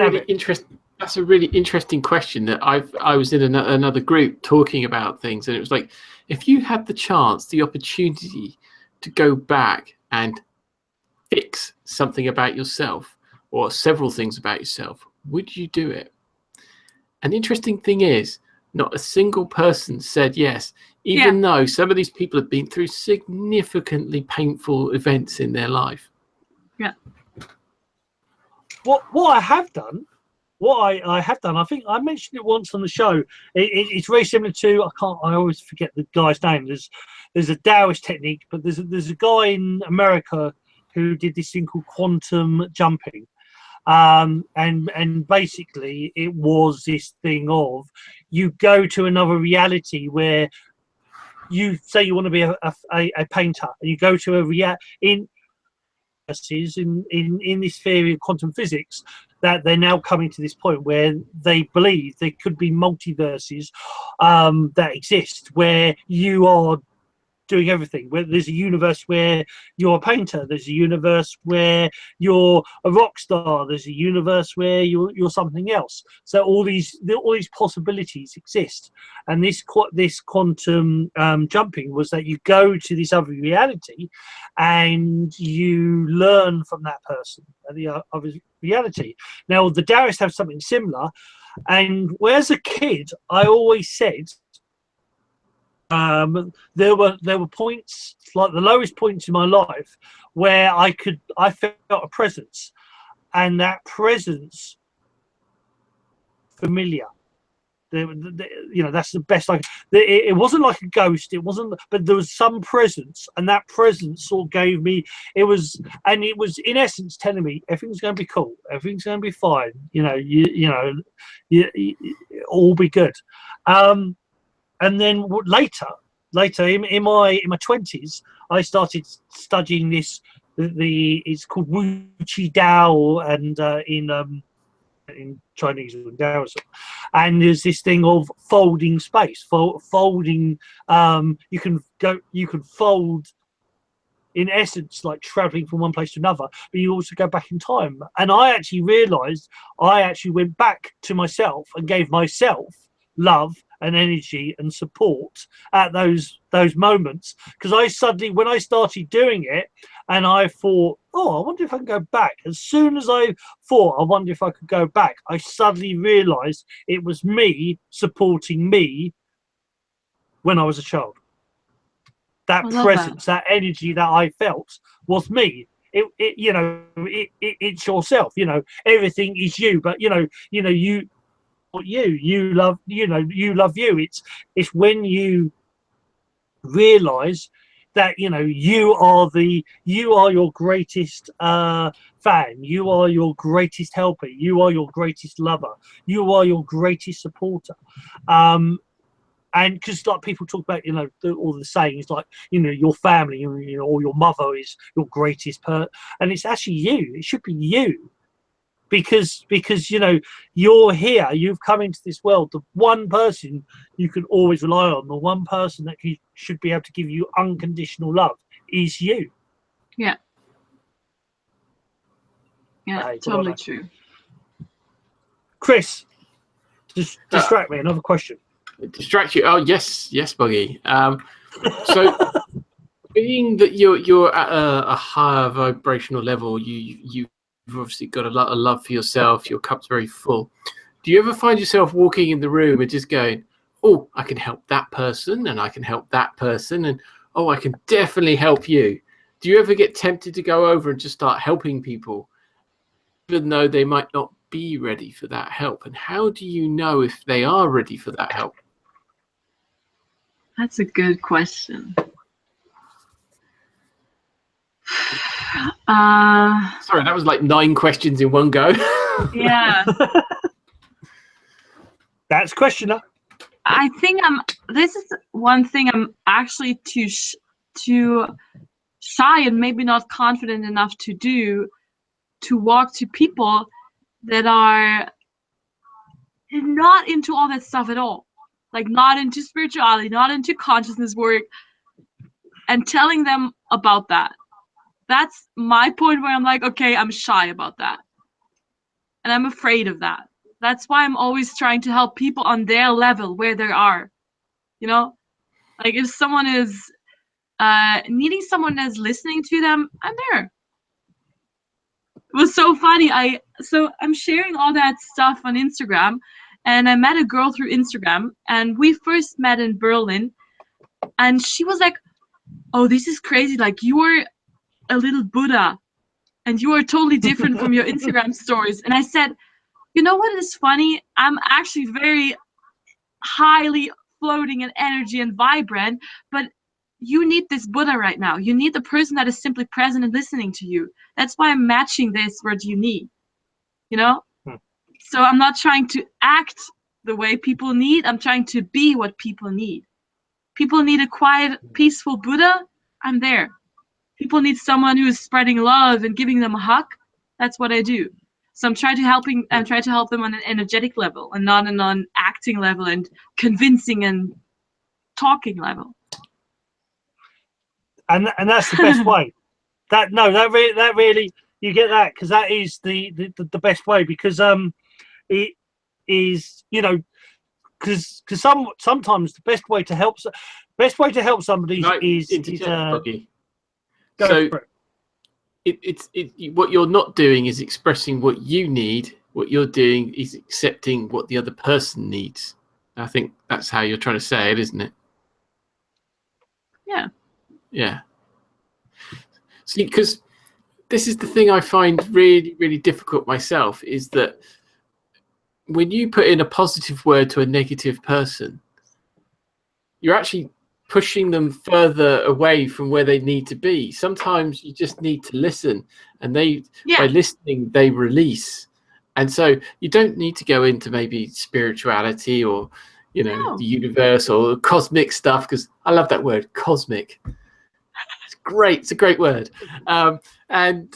really interesting question. That I was in another group talking about things, and it was like, if you had the chance, the opportunity to go back and fix something about yourself, or several things about yourself, would you do it? And the interesting thing is, not a single person said yes, even though some of these people have been through significantly painful events in their life. Yeah. What I have done, I think I mentioned it once on the show. It's very similar to, I always forget the guy's name. There's a Taoist technique, but there's a guy in America who did this thing called quantum jumping, and basically it was this thing of, you go to another reality where you say you want to be a painter, and you go to in this theory of quantum physics, that they're now coming to this point where they believe there could be multiverses that exist, where you are doing everything. Where there's a universe where you're a painter, there's a universe where you're a rock star, there's a universe where you're something else. So all these possibilities exist, and this quantum jumping was that you go to this other reality and you learn from that person and the other reality. Now the Taoists have something similar, and whereas a kid I always said there were points, like the lowest points in my life, where I felt a presence, and that presence familiar. That's the best. It wasn't like a ghost. It wasn't, but there was some presence, and that presence sort of gave me. It was in essence telling me everything's going to be cool. Everything's going to be fine. All be good. And then later in my 20s, I started studying this. It's called Wu Chi Dao, and in Chinese and Taoism, and there's this thing of folding space, folding. You can fold, in essence, like traveling from one place to another, but you also go back in time. And I actually realized I actually went back to myself and gave myself love and energy and support at those moments, because when I started doing it, and I thought, I wonder if I can go back. As soon as I thought, I wonder if I could go back, I suddenly realized it was me supporting me when I was a child. That presence, that energy that I felt was me. It's yourself. Everything is you, but you love you. It's when you realize that you are your greatest fan, you are your greatest helper, you are your greatest lover, you are your greatest supporter. And because like people talk about all the sayings, like your family, or your mother is your greatest and it's actually you. It should be you. Because you're here, you've come into this world. The one person you can always rely on, the one person that should be able to give you unconditional love, is you. Yeah, totally true. Chris, distract me. Another question. Distract you? Oh yes, Buggy. So, being that you're at a higher vibrational level, you've obviously got a lot of love for yourself. Your cup's very full. Do you ever find yourself walking in the room and just going, oh, I can help that person, and I can help that person, and oh, I can definitely help you? Do you ever get tempted to go over and just start helping people, even though they might not be ready for that help? And how do you know if they are ready for that help? That's a good question. Sorry, that was like 9 questions in one go. Yeah. That's questioner. I think this is one thing I'm actually too shy and maybe not confident enough to do, to walk to people that are not into all that stuff at all. Like not into spirituality, not into consciousness work, and telling them about that. That's my point where I'm like, okay, I'm shy about that. And I'm afraid of that. That's why I'm always trying to help people on their level, where they are. Like if someone is needing someone that's listening to them, I'm there. It was so funny. I'm sharing all that stuff on Instagram, and I met a girl through Instagram, and we first met in Berlin, and she was like, oh, this is crazy. Like you were a little Buddha, and you are totally different from your Instagram stories. And I said, you know what is funny? I'm actually very highly floating in energy and vibrant, but you need this Buddha right now. You need the person that is simply present and listening to you. That's why I'm matching this word you need, So I'm not trying to act the way people need. I'm trying to be what people need. People need a quiet, peaceful Buddha. I'm there. People need someone who is spreading love and giving them a hug. That's what I do. So I'm trying to help them on an energetic level and not on an acting level and convincing and talking level. And that's the best way. That really you get that, because that is the best way, because it is, you know, because sometimes the best way to help somebody is Buggy. So it's what you're not doing is expressing what you need. What you're doing is accepting what the other person needs. I think that's how you're trying to say it, isn't it? Yeah. Yeah. See, because this is the thing I find really, really difficult myself, is that when you put in a positive word to a negative person, you're actually pushing them further away from where they need to be. Sometimes you just need to listen, and by listening, they release. And so you don't need to go into maybe spirituality or, you know, the universe or cosmic stuff, because I love that word, cosmic. It's great. It's a great word. And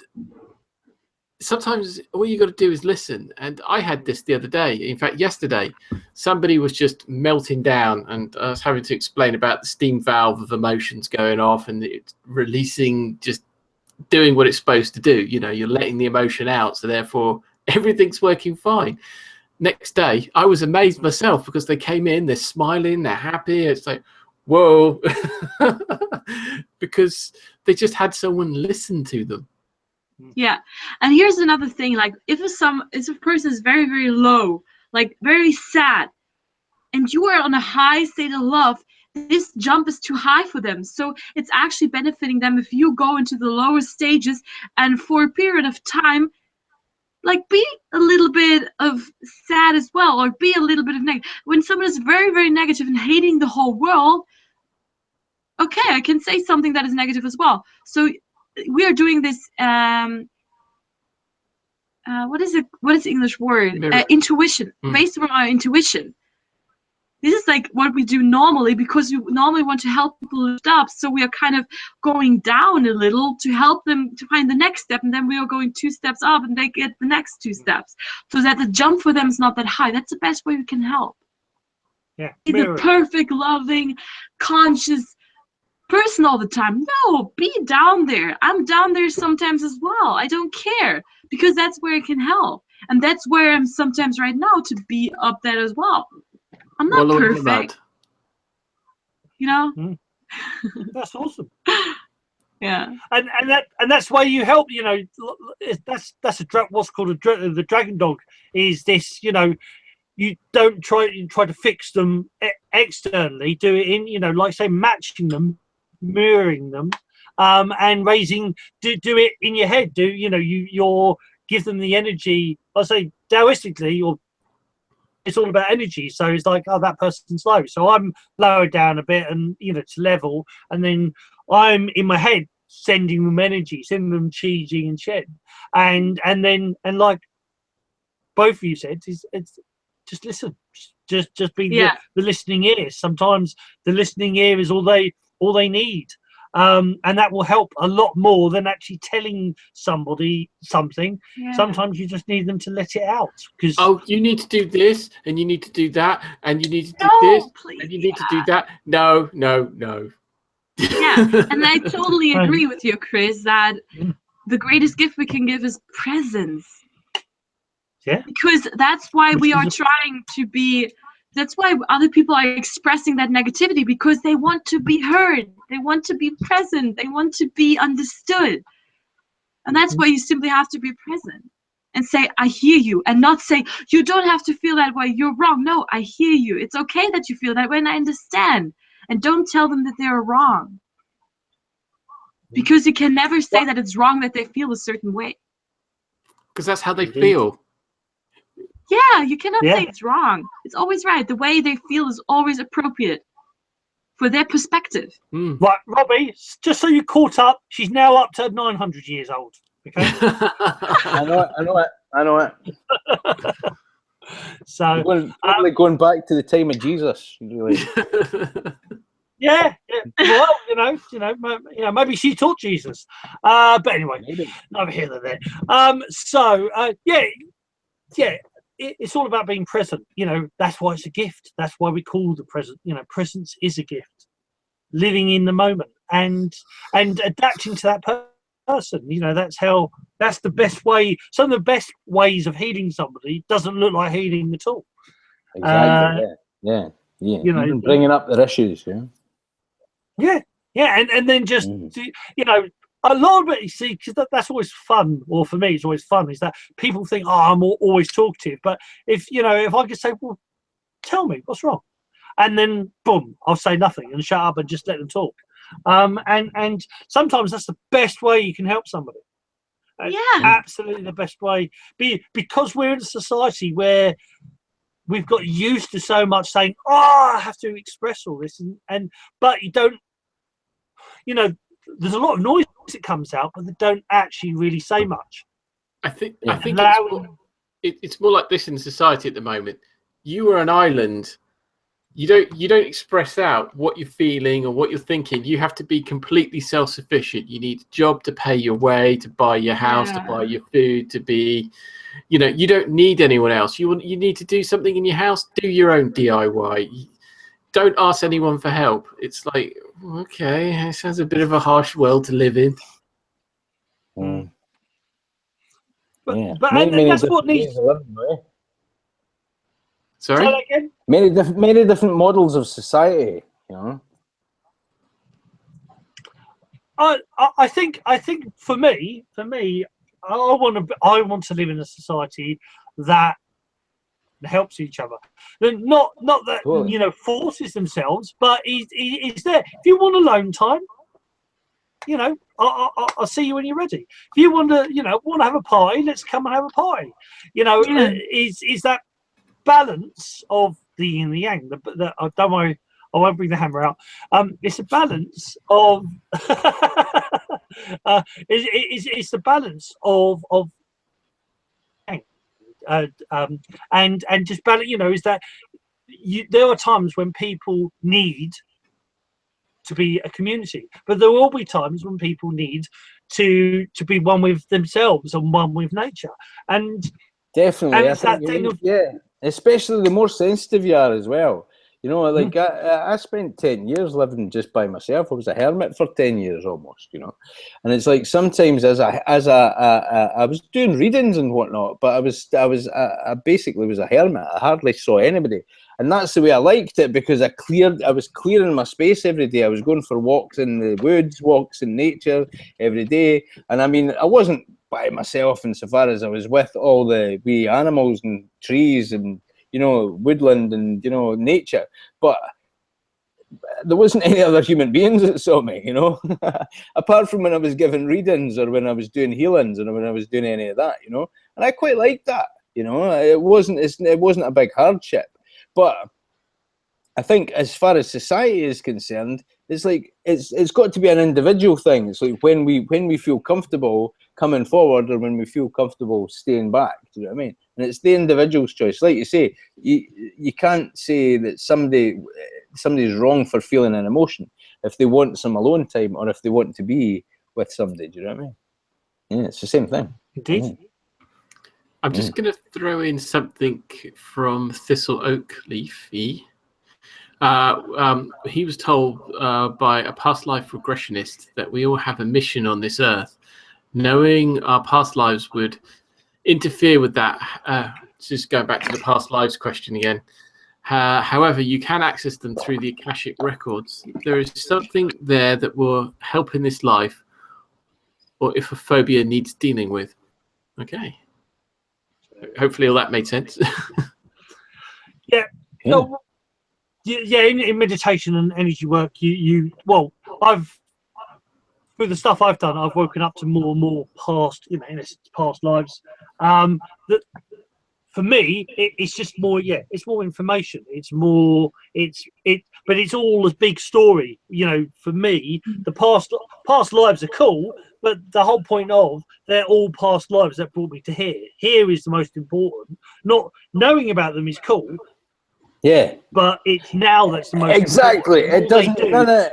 sometimes all you got to do is listen. And I had this the other day. In fact, yesterday, somebody was just melting down, and I was having to explain about the steam valve of emotions going off and it's releasing, just doing what it's supposed to do. You know, you're letting the emotion out, so therefore everything's working fine. Next day, I was amazed myself, because they came in, they're smiling, they're happy. It's like, whoa, because they just had someone listen to them. Yeah, and here's another thing: like, if a person is very, very low, like very sad, and you are on a high state of love, this jump is too high for them. So it's actually benefiting them if you go into the lower stages, and for a period of time, like, be a little bit of sad as well, or be a little bit of negative. When someone is very, very negative and hating the whole world, okay, I can say something that is negative as well. So we are doing this, what is the English word? Intuition, based on our intuition. This is like what we do normally, because we normally want to help people lift up. So we are kind of going down a little to help them to find the next step. And then we are going 2 steps up, and they get the next 2 steps. So that the jump for them is not that high. That's the best way we can help. Yeah. Be the perfect, loving, conscious person all the time. No, be down there. I'm down there sometimes as well. I don't care, because that's where it can help. And that's where I'm sometimes right now, to be up there as well. I'm not perfect. You know? That's awesome. Yeah. And that's why you help, you know, that's what's called the dragon dog, is this, you know, you don't try to fix them externally, do it in, you know, like say matching them, mirroring them, and do it in your head. You're give them the energy. I say Taoistically, or it's all about energy. So it's like, oh, that person's low, so I'm lower down a bit, and you know, to level, and then I'm in my head sending them energy, sending them chi, jing, and shen, and like both of you said, it's just listen, just be the listening ear. Sometimes the listening ear is all they need, and that will help a lot more than actually telling somebody something. Sometimes you just need them to let it out, because you need to do this, and you need to do that, and you need to do this, and you need to do that. No. Yeah, and I totally agree with you, Chris, that the greatest gift we can give is presence. Yeah, because that's why we are trying to be. That's why other people are expressing that negativity, because they want to be heard, they want to be present, they want to be understood. And that's why you simply have to be present and say, I hear you, and not say, you don't have to feel that way, you're wrong. No, I hear you. It's okay that you feel that way, and I understand. And don't tell them that they're wrong, because you can never say that it's wrong that they feel a certain way. Because that's how they feel. Yeah, you cannot say it's wrong. It's always right. The way they feel is always appropriate for their perspective. Right, Robbie, just so you caught up, she's now up to 900 years old. Okay. I know it. So probably going back to the time of Jesus, really. Yeah. Well, maybe she taught Jesus. But anyway, neither here nor there. It's all about being present. That's why it's a gift. That's why we call the present. Presence is a gift. Living in the moment and adapting to that person. That's the best way. Some of the best ways of healing somebody doesn't look like healing at all. Exactly. Yeah. Even bringing up their issues. Yeah, and then just a lot of it. You see, because that's always fun. Or for me, it's always fun. Is that people think, I'm always talkative, but if I could say, well, tell me what's wrong, and then boom, I'll say nothing and shut up and just let them talk. And sometimes that's the best way you can help somebody. Absolutely the best way. Because we're in a society where we've got used to so much saying, I have to express all this, but you don't. There's a lot of noise that comes out, but they don't actually really say much. I think it's more like this in society at the moment. You are an island. You don't express out what you're feeling or what you're thinking. You have to be completely self-sufficient. You need a job to pay your way, to buy your house, to buy your food, to be, you don't need anyone else. You need to do something in your house, do your own DIY. Don't ask anyone for help. It's like, okay, it sounds a bit of a harsh world to live in. But that's what needs. Sorry? Many different models of society, I think for me, I want to live in a society that helps each other. Not that forces themselves, but is there. If you want alone time, I'll see you when you're ready. If you want to have a pie, let's come and have a pie. Is that balance of the yin and the yang? Don't worry, I won't bring the hammer out. It's a balance of it's the balance of and just balance. Is that there are times when people need to be a community, but there will be times when people need to be one with themselves and one with nature. And definitely, I think especially the more sensitive you are as well. I spent 10 years living just by myself. I was a hermit for 10 years almost, and it's like sometimes I was doing readings and whatnot, but I basically was a hermit. I hardly saw anybody, and that's the way I liked it, because I was clearing my space every day. I was going for walks in the woods, walks in nature every day, and I mean, I wasn't by myself insofar as I was with all the wee animals and trees and woodland and nature, but there wasn't any other human beings that saw me, apart from when I was giving readings or when I was doing healings or when I was doing any of that, and I quite liked that. It wasn't a big hardship, but I think as far as society is concerned, it's like it's got to be an individual thing. It's like when we feel comfortable coming forward or when we feel comfortable staying back. Do you know what I mean? And it's the individual's choice. Like you say, you can't say that somebody's wrong for feeling an emotion if they want some alone time or if they want to be with somebody. Do you know what I mean? Yeah, it's the same thing. Indeed. Yeah. I'm just going to throw in something from Thistle Oak Leafy. He was told by a past life regressionist that we all have a mission on this earth. Knowing our past lives would interfere with that. Just going back to the past lives question again. However, you can access them through the Akashic records. There is something there that will help in this life, or if a phobia needs dealing with. Okay. Hopefully all that made sense. Yeah. No, yeah, in meditation and energy work, with the stuff I've done, I've woken up to more and more past, in essence, past lives. That for me, it's just more. Yeah, it's more information. It's more. But it's all a big story. For me, the past lives are cool, but the whole point of they're all past lives that brought me to here. Here is the most important. Not knowing about them is cool, Yeah. But it's now that's the most exactly. It doesn't.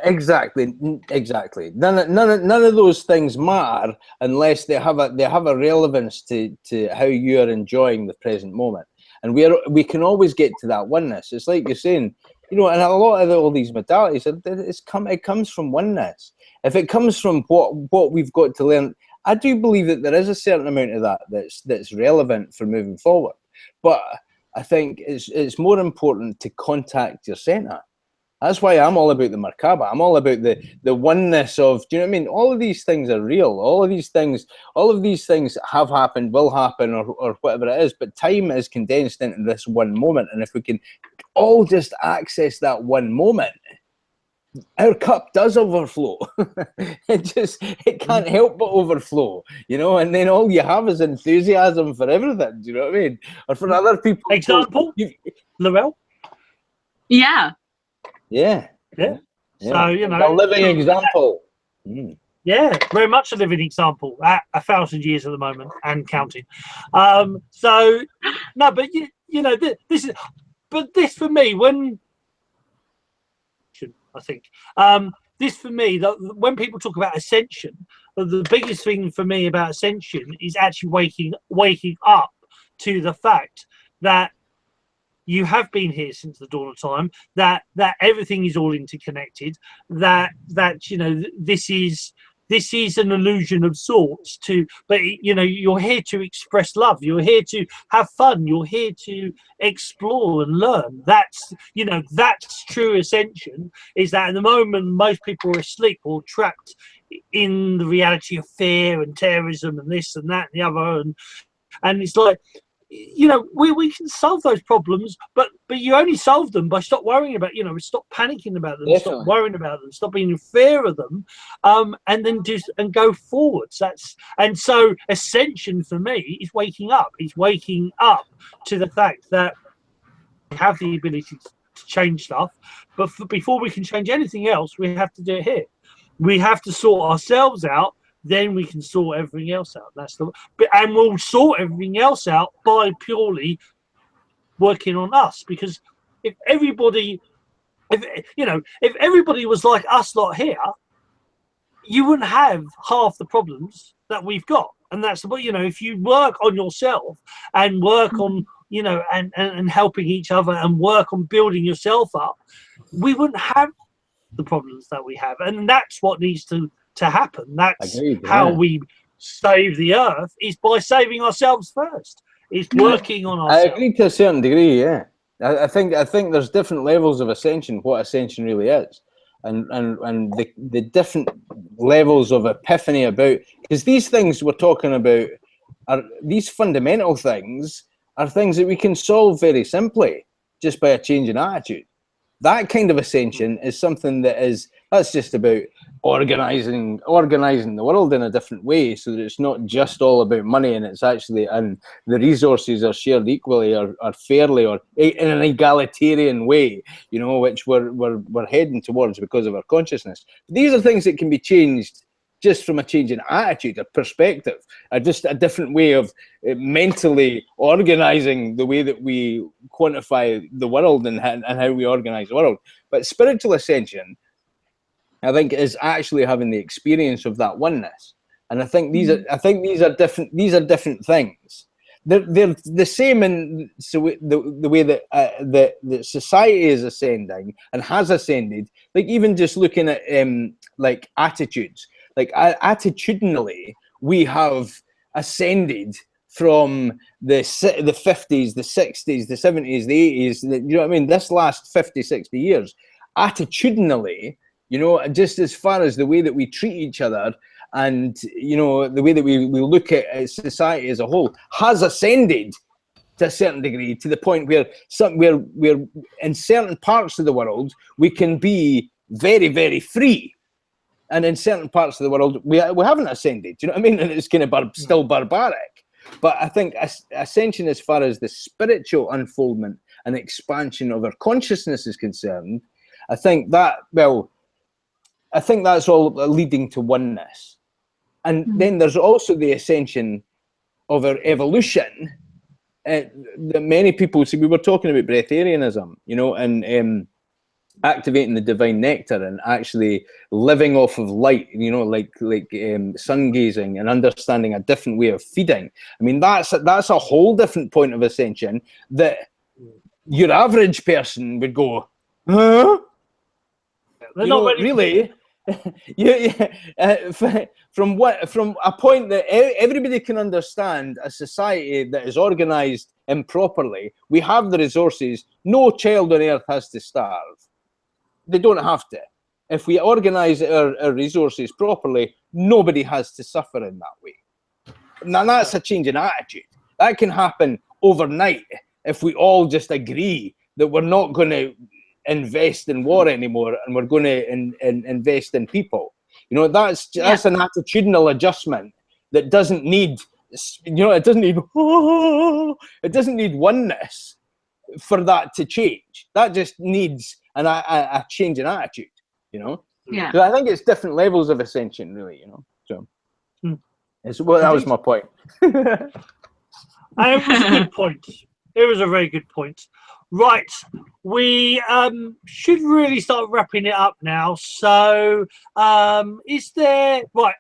Exactly. None of those things matter unless they have a relevance to how you are enjoying the present moment. And we can always get to that oneness. It's like you're saying, and a lot of all these modalities, it comes from oneness. If it comes from what we've got to learn, I do believe that there is a certain amount of that's relevant for moving forward. But I think it's more important to contact your center. That's why I'm all about the Merkaba. I'm all about the oneness of, do you know what I mean? All of these things are real. All of these things have happened, will happen, or whatever it is. But time is condensed into this one moment. And if we can all just access that one moment, our cup does overflow. it can't help but overflow, and then all you have is enthusiasm for everything. Do you know what I mean? Or for other people. Example, Lorelle? Yeah. Yeah. So, a living example. Yeah, very much a living example at 1,000 years at the moment and counting. So, no, but this for me, I think this for me, when people talk about ascension, the biggest thing for me about ascension is actually waking up to the fact that you have been here since the dawn of time, that everything is all interconnected, that this is an illusion of sorts but you're here to express love, you're here to have fun, you're here to explore and learn. That's true ascension, is that at the moment most people are asleep or trapped in the reality of fear and terrorism and this and that and the other, and it's like, we can solve those problems, but you only solve them by stop worrying about, stop panicking about them, Definitely. stop worrying about them, stop being in fear of them, and then go forwards. And so ascension for me is waking up. It's waking up to the fact that we have the ability to change stuff, but before we can change anything else, we have to do it here. We have to sort ourselves out. Then we can sort everything else out. And we'll sort everything else out by purely working on us. Because if everybody was like us lot here, you wouldn't have half the problems that we've got. And that's if you work on yourself and work on and helping each other and work on building yourself up, we wouldn't have the problems that we have. And that's what needs to happen. That's Agreed, how we save the earth, is by saving ourselves first. It's working on ourselves. I agree to a certain degree. Yeah, I think there's different levels of ascension. What ascension really is, and the different levels of epiphany about, because these things we're talking about are these fundamental things are things that we can solve very simply just by a change in attitude. That kind of ascension is something that's just about organizing the world in a different way, so that it's not just all about money, and it's actually, and the resources are shared equally or fairly or in an egalitarian way, which we're heading towards because of our consciousness. These are things that can be changed just from a change in attitude, a perspective, just a different way of mentally organizing the way that we quantify the world and how we organize the world. But spiritual ascension, I think, is actually having the experience of that oneness. And I think these are different things. They're the same in the way that that society is ascending and has ascended. Like even just looking at like attitudes. Like attitudinally, we have ascended from the 50s, the 60s, the 70s, the 80s, you know what I mean? This last 50, 60 years, attitudinally, just as far as the way that we treat each other and, the way that we look at society as a whole has ascended to a certain degree, to the point where we're in certain parts of the world, we can be very, very free. And in certain parts of the world, we haven't ascended. Do you know what I mean? And it's kind of still barbaric. But I think ascension, as far as the spiritual unfoldment and expansion of our consciousness is concerned, I think that's all leading to oneness. And then there's also the ascension of our evolution that many people see. We were talking about breatharianism, you know, and activating the divine nectar and actually living off of light, you know, like sun gazing and understanding a different way of feeding. I mean, that's a whole different point of ascension that your average person would go, huh? They're not ready really. From a point that everybody can understand, a society that is organized improperly, we have the resources. No child on earth has to starve. They don't have to. If we organize our resources properly, nobody has to suffer in that way. Now that's a change in attitude. That can happen overnight if we all just agree that we're not going to invest in war anymore and we're going to invest in people. You know, that's an attitudinal adjustment that doesn't need, you know, it doesn't need oneness for that to change. That just needs a change in attitude, you know. Yeah. So I think it's different levels of ascension, really, you know. So that was my point. And it was a good point. It was a very good point. Right, we should really start wrapping it up now. So, is there, right,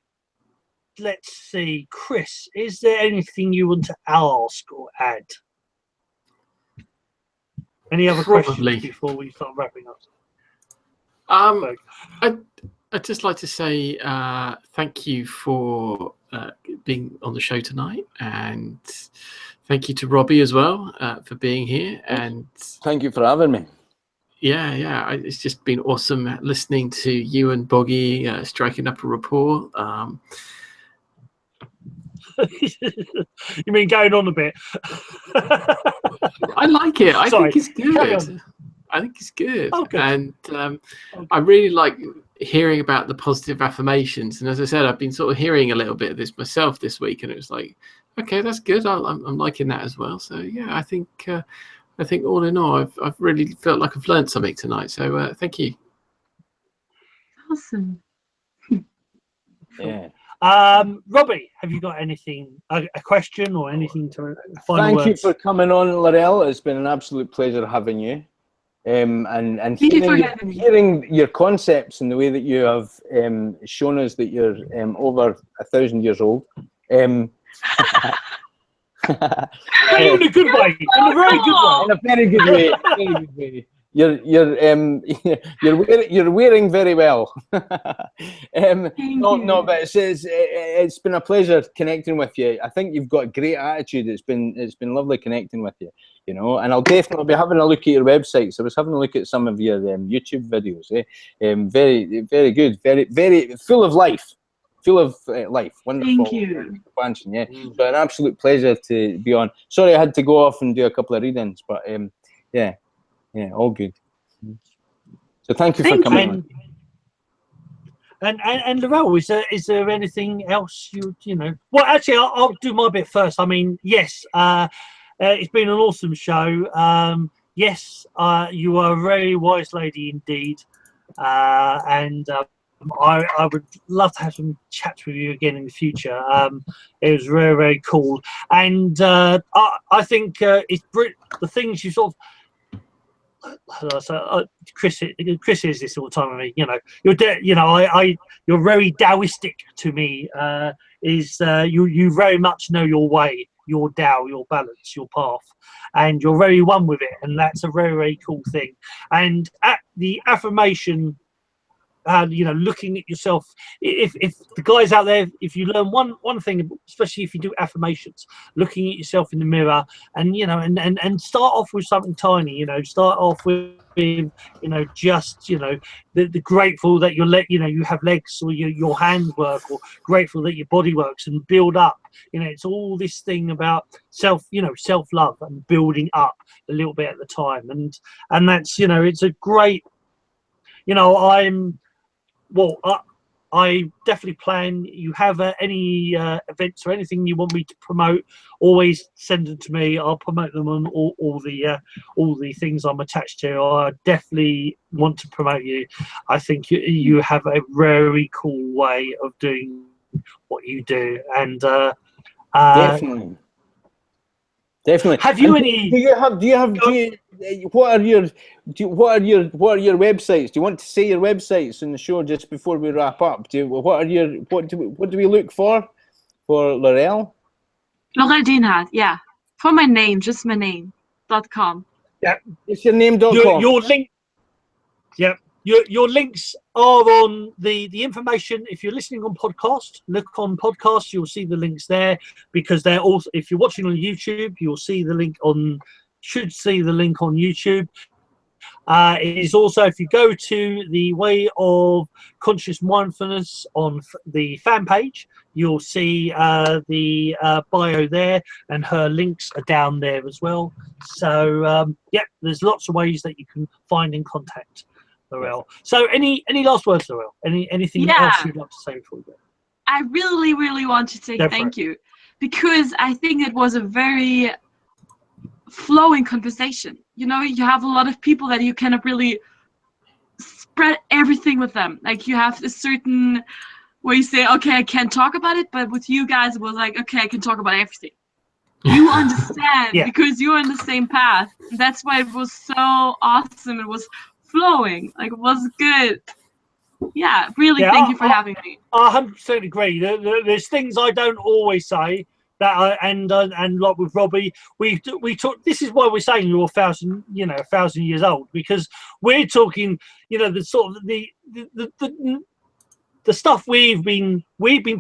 let's see, Chris, is there anything you want to ask or add? Any other questions before we start wrapping up? I'd just like to say thank you for being on the show tonight, and thank you to Robbie as well for being here. And thank you for having me. Yeah, it's just been awesome listening to you and Boggy striking up a rapport. You mean going on a bit? I like it. I think it's good. I think it's good. Oh, good. And I really like hearing about the positive affirmations. And as I said, I've been sort of hearing a little bit of this myself this week, and it was like, okay, that's good. I'm liking that as well. So yeah, I think all in all, I've really felt like I've learned something tonight. So thank you. Awesome. Yeah. Robbie, have you got anything, a question or anything to Thank you for coming on, Lorelle. It's been an absolute pleasure having you. And hearing your concepts and the way that you have shown us that you're over 1,000 years old. In a good way, in a very good way. In a very good way. Very good way. You're wearing very well. But it's been a pleasure connecting with you. I think you've got a great attitude. It's been lovely connecting with you. You know, and I'll definitely be having a look at your websites. I was having a look at some of your YouTube videos. Very, very good. Very, very full of life. Full of life. Wonderful. Thank you. Expansion, yeah. So an absolute pleasure to be on. Sorry, I had to go off and do a couple of readings, but yeah, all good. So thank you for coming on. And Lorelle, is there anything else you know? Well, actually, I'll do my bit first. I mean, yes. It's been an awesome show. Yes, you are a very wise lady indeed, and I would love to have some chats with you again in the future. It was very, very cool, and I think it's the things you sort of. Chris is this all the time with me. You know, you're very Taoistic to me. You very much know your way, your Tao, your balance, your path, and you're very one with it, and that's a very, very cool thing. And at the affirmation, looking at yourself, if the guys out there, if you learn one thing, especially if you do affirmations, looking at yourself in the mirror, and and start off with something tiny, start off with just the grateful that you have legs, or your hands work, or grateful that your body works, and build up. It's all this thing about self-love and building up a little bit at the time, and that's it's a great I definitely plan. You have any events or anything you want me to promote, always send them to me. I'll promote them on all the things I'm attached to. I definitely want to promote you. I think you have a very cool way of doing what you do, and definitely. Definitely. Have you and any? What are your websites? Do you want to say your websites in the show just before we wrap up? What do we look for Lorelle? Lorelle Dehnhard, yeah. For my name, just my name.com. Yeah. It's your name.com. Your link. Yeah. Your links are on the information. If you're listening on podcast, look on podcast. You'll see the links there, because they're also. If you're watching on YouTube, you'll see the link on. Should see the link on YouTube. It is also, if you go to the Way of Conscious Mindfulness on the fan page, you'll see the bio there, and her links are down there as well. So yeah, there's lots of ways that you can find and contact Lorelle. So any last words, Lorelle? Anything else you'd like to say before we go? I really, really want to say thank you, because I think it was a very flowing conversation. You know, you have a lot of people that you cannot really spread everything with them. Like, you have a certain where you say, okay, I can't talk about it, but with you guys it was like, okay, I can talk about everything. You understand because you're on the same path. That's why it was so awesome. It was flowing, like it was good. Yeah, really, thank you for having me. I 100% agree. There's things I don't always say that and like with Robbie, we talk. This is why we're saying you're 1,000 years old, because we're talking, the sort of the stuff we've been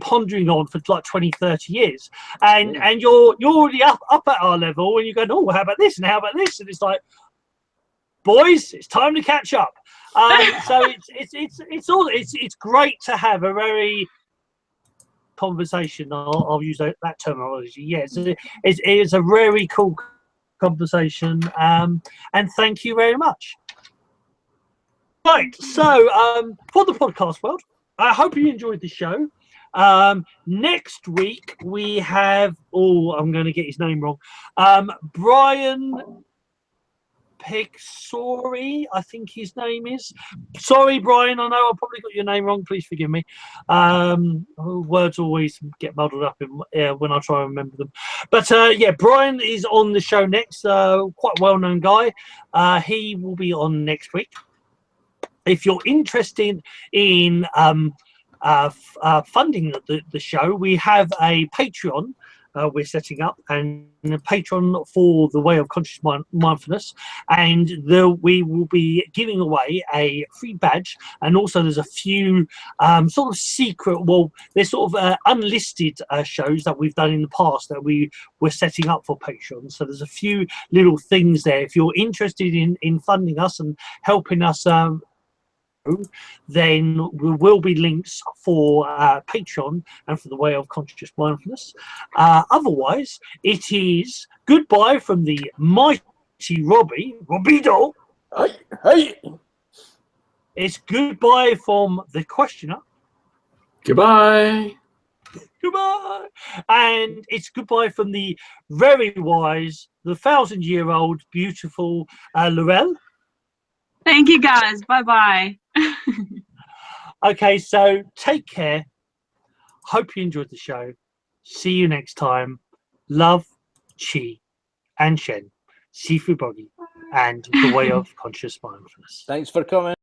pondering on for like 20-30 years, and you're already up at our level, and you're going, oh, how about this and how about this, and it's like, boys, it's time to catch up. So it's great to have a very conversation. I'll use that terminology. Yes, it's a very cool conversation, and thank you very much. Right, so for the podcast world, I hope you enjoyed the show. Next week we have, I'm going to get his name wrong, Brian Pixori, I think his name is. Sorry, Brian, I know I probably got your name wrong. Please forgive me. Words always get muddled up when I try and remember them. But yeah, Brian is on the show next. Quite a well-known guy. He will be on next week. If you're interested in funding the show, we have a Patreon we're setting up, and a Patreon for the Way of Conscious Mindfulness, and we will be giving away a free badge, and also there's a few sort of secret, there's sort of unlisted shows that we've done in the past that we're setting up for Patreon. So there's a few little things there. If you're interested in funding us and helping us, then there will be links for Patreon and for the Way of Conscious Mindfulness. Otherwise, it is goodbye from the mighty Robbie Doll. Hey. It's goodbye from the questioner. Goodbye. Goodbye. And it's goodbye from the very wise, the 1,000-year-old, beautiful Lorelle. Thank you, guys. Bye-bye. Okay, so take care. Hope you enjoyed the show. See you next time. Love, Chi, and Shen, Sifu Boggy, and the Way of Conscious Mindfulness. Thanks for coming.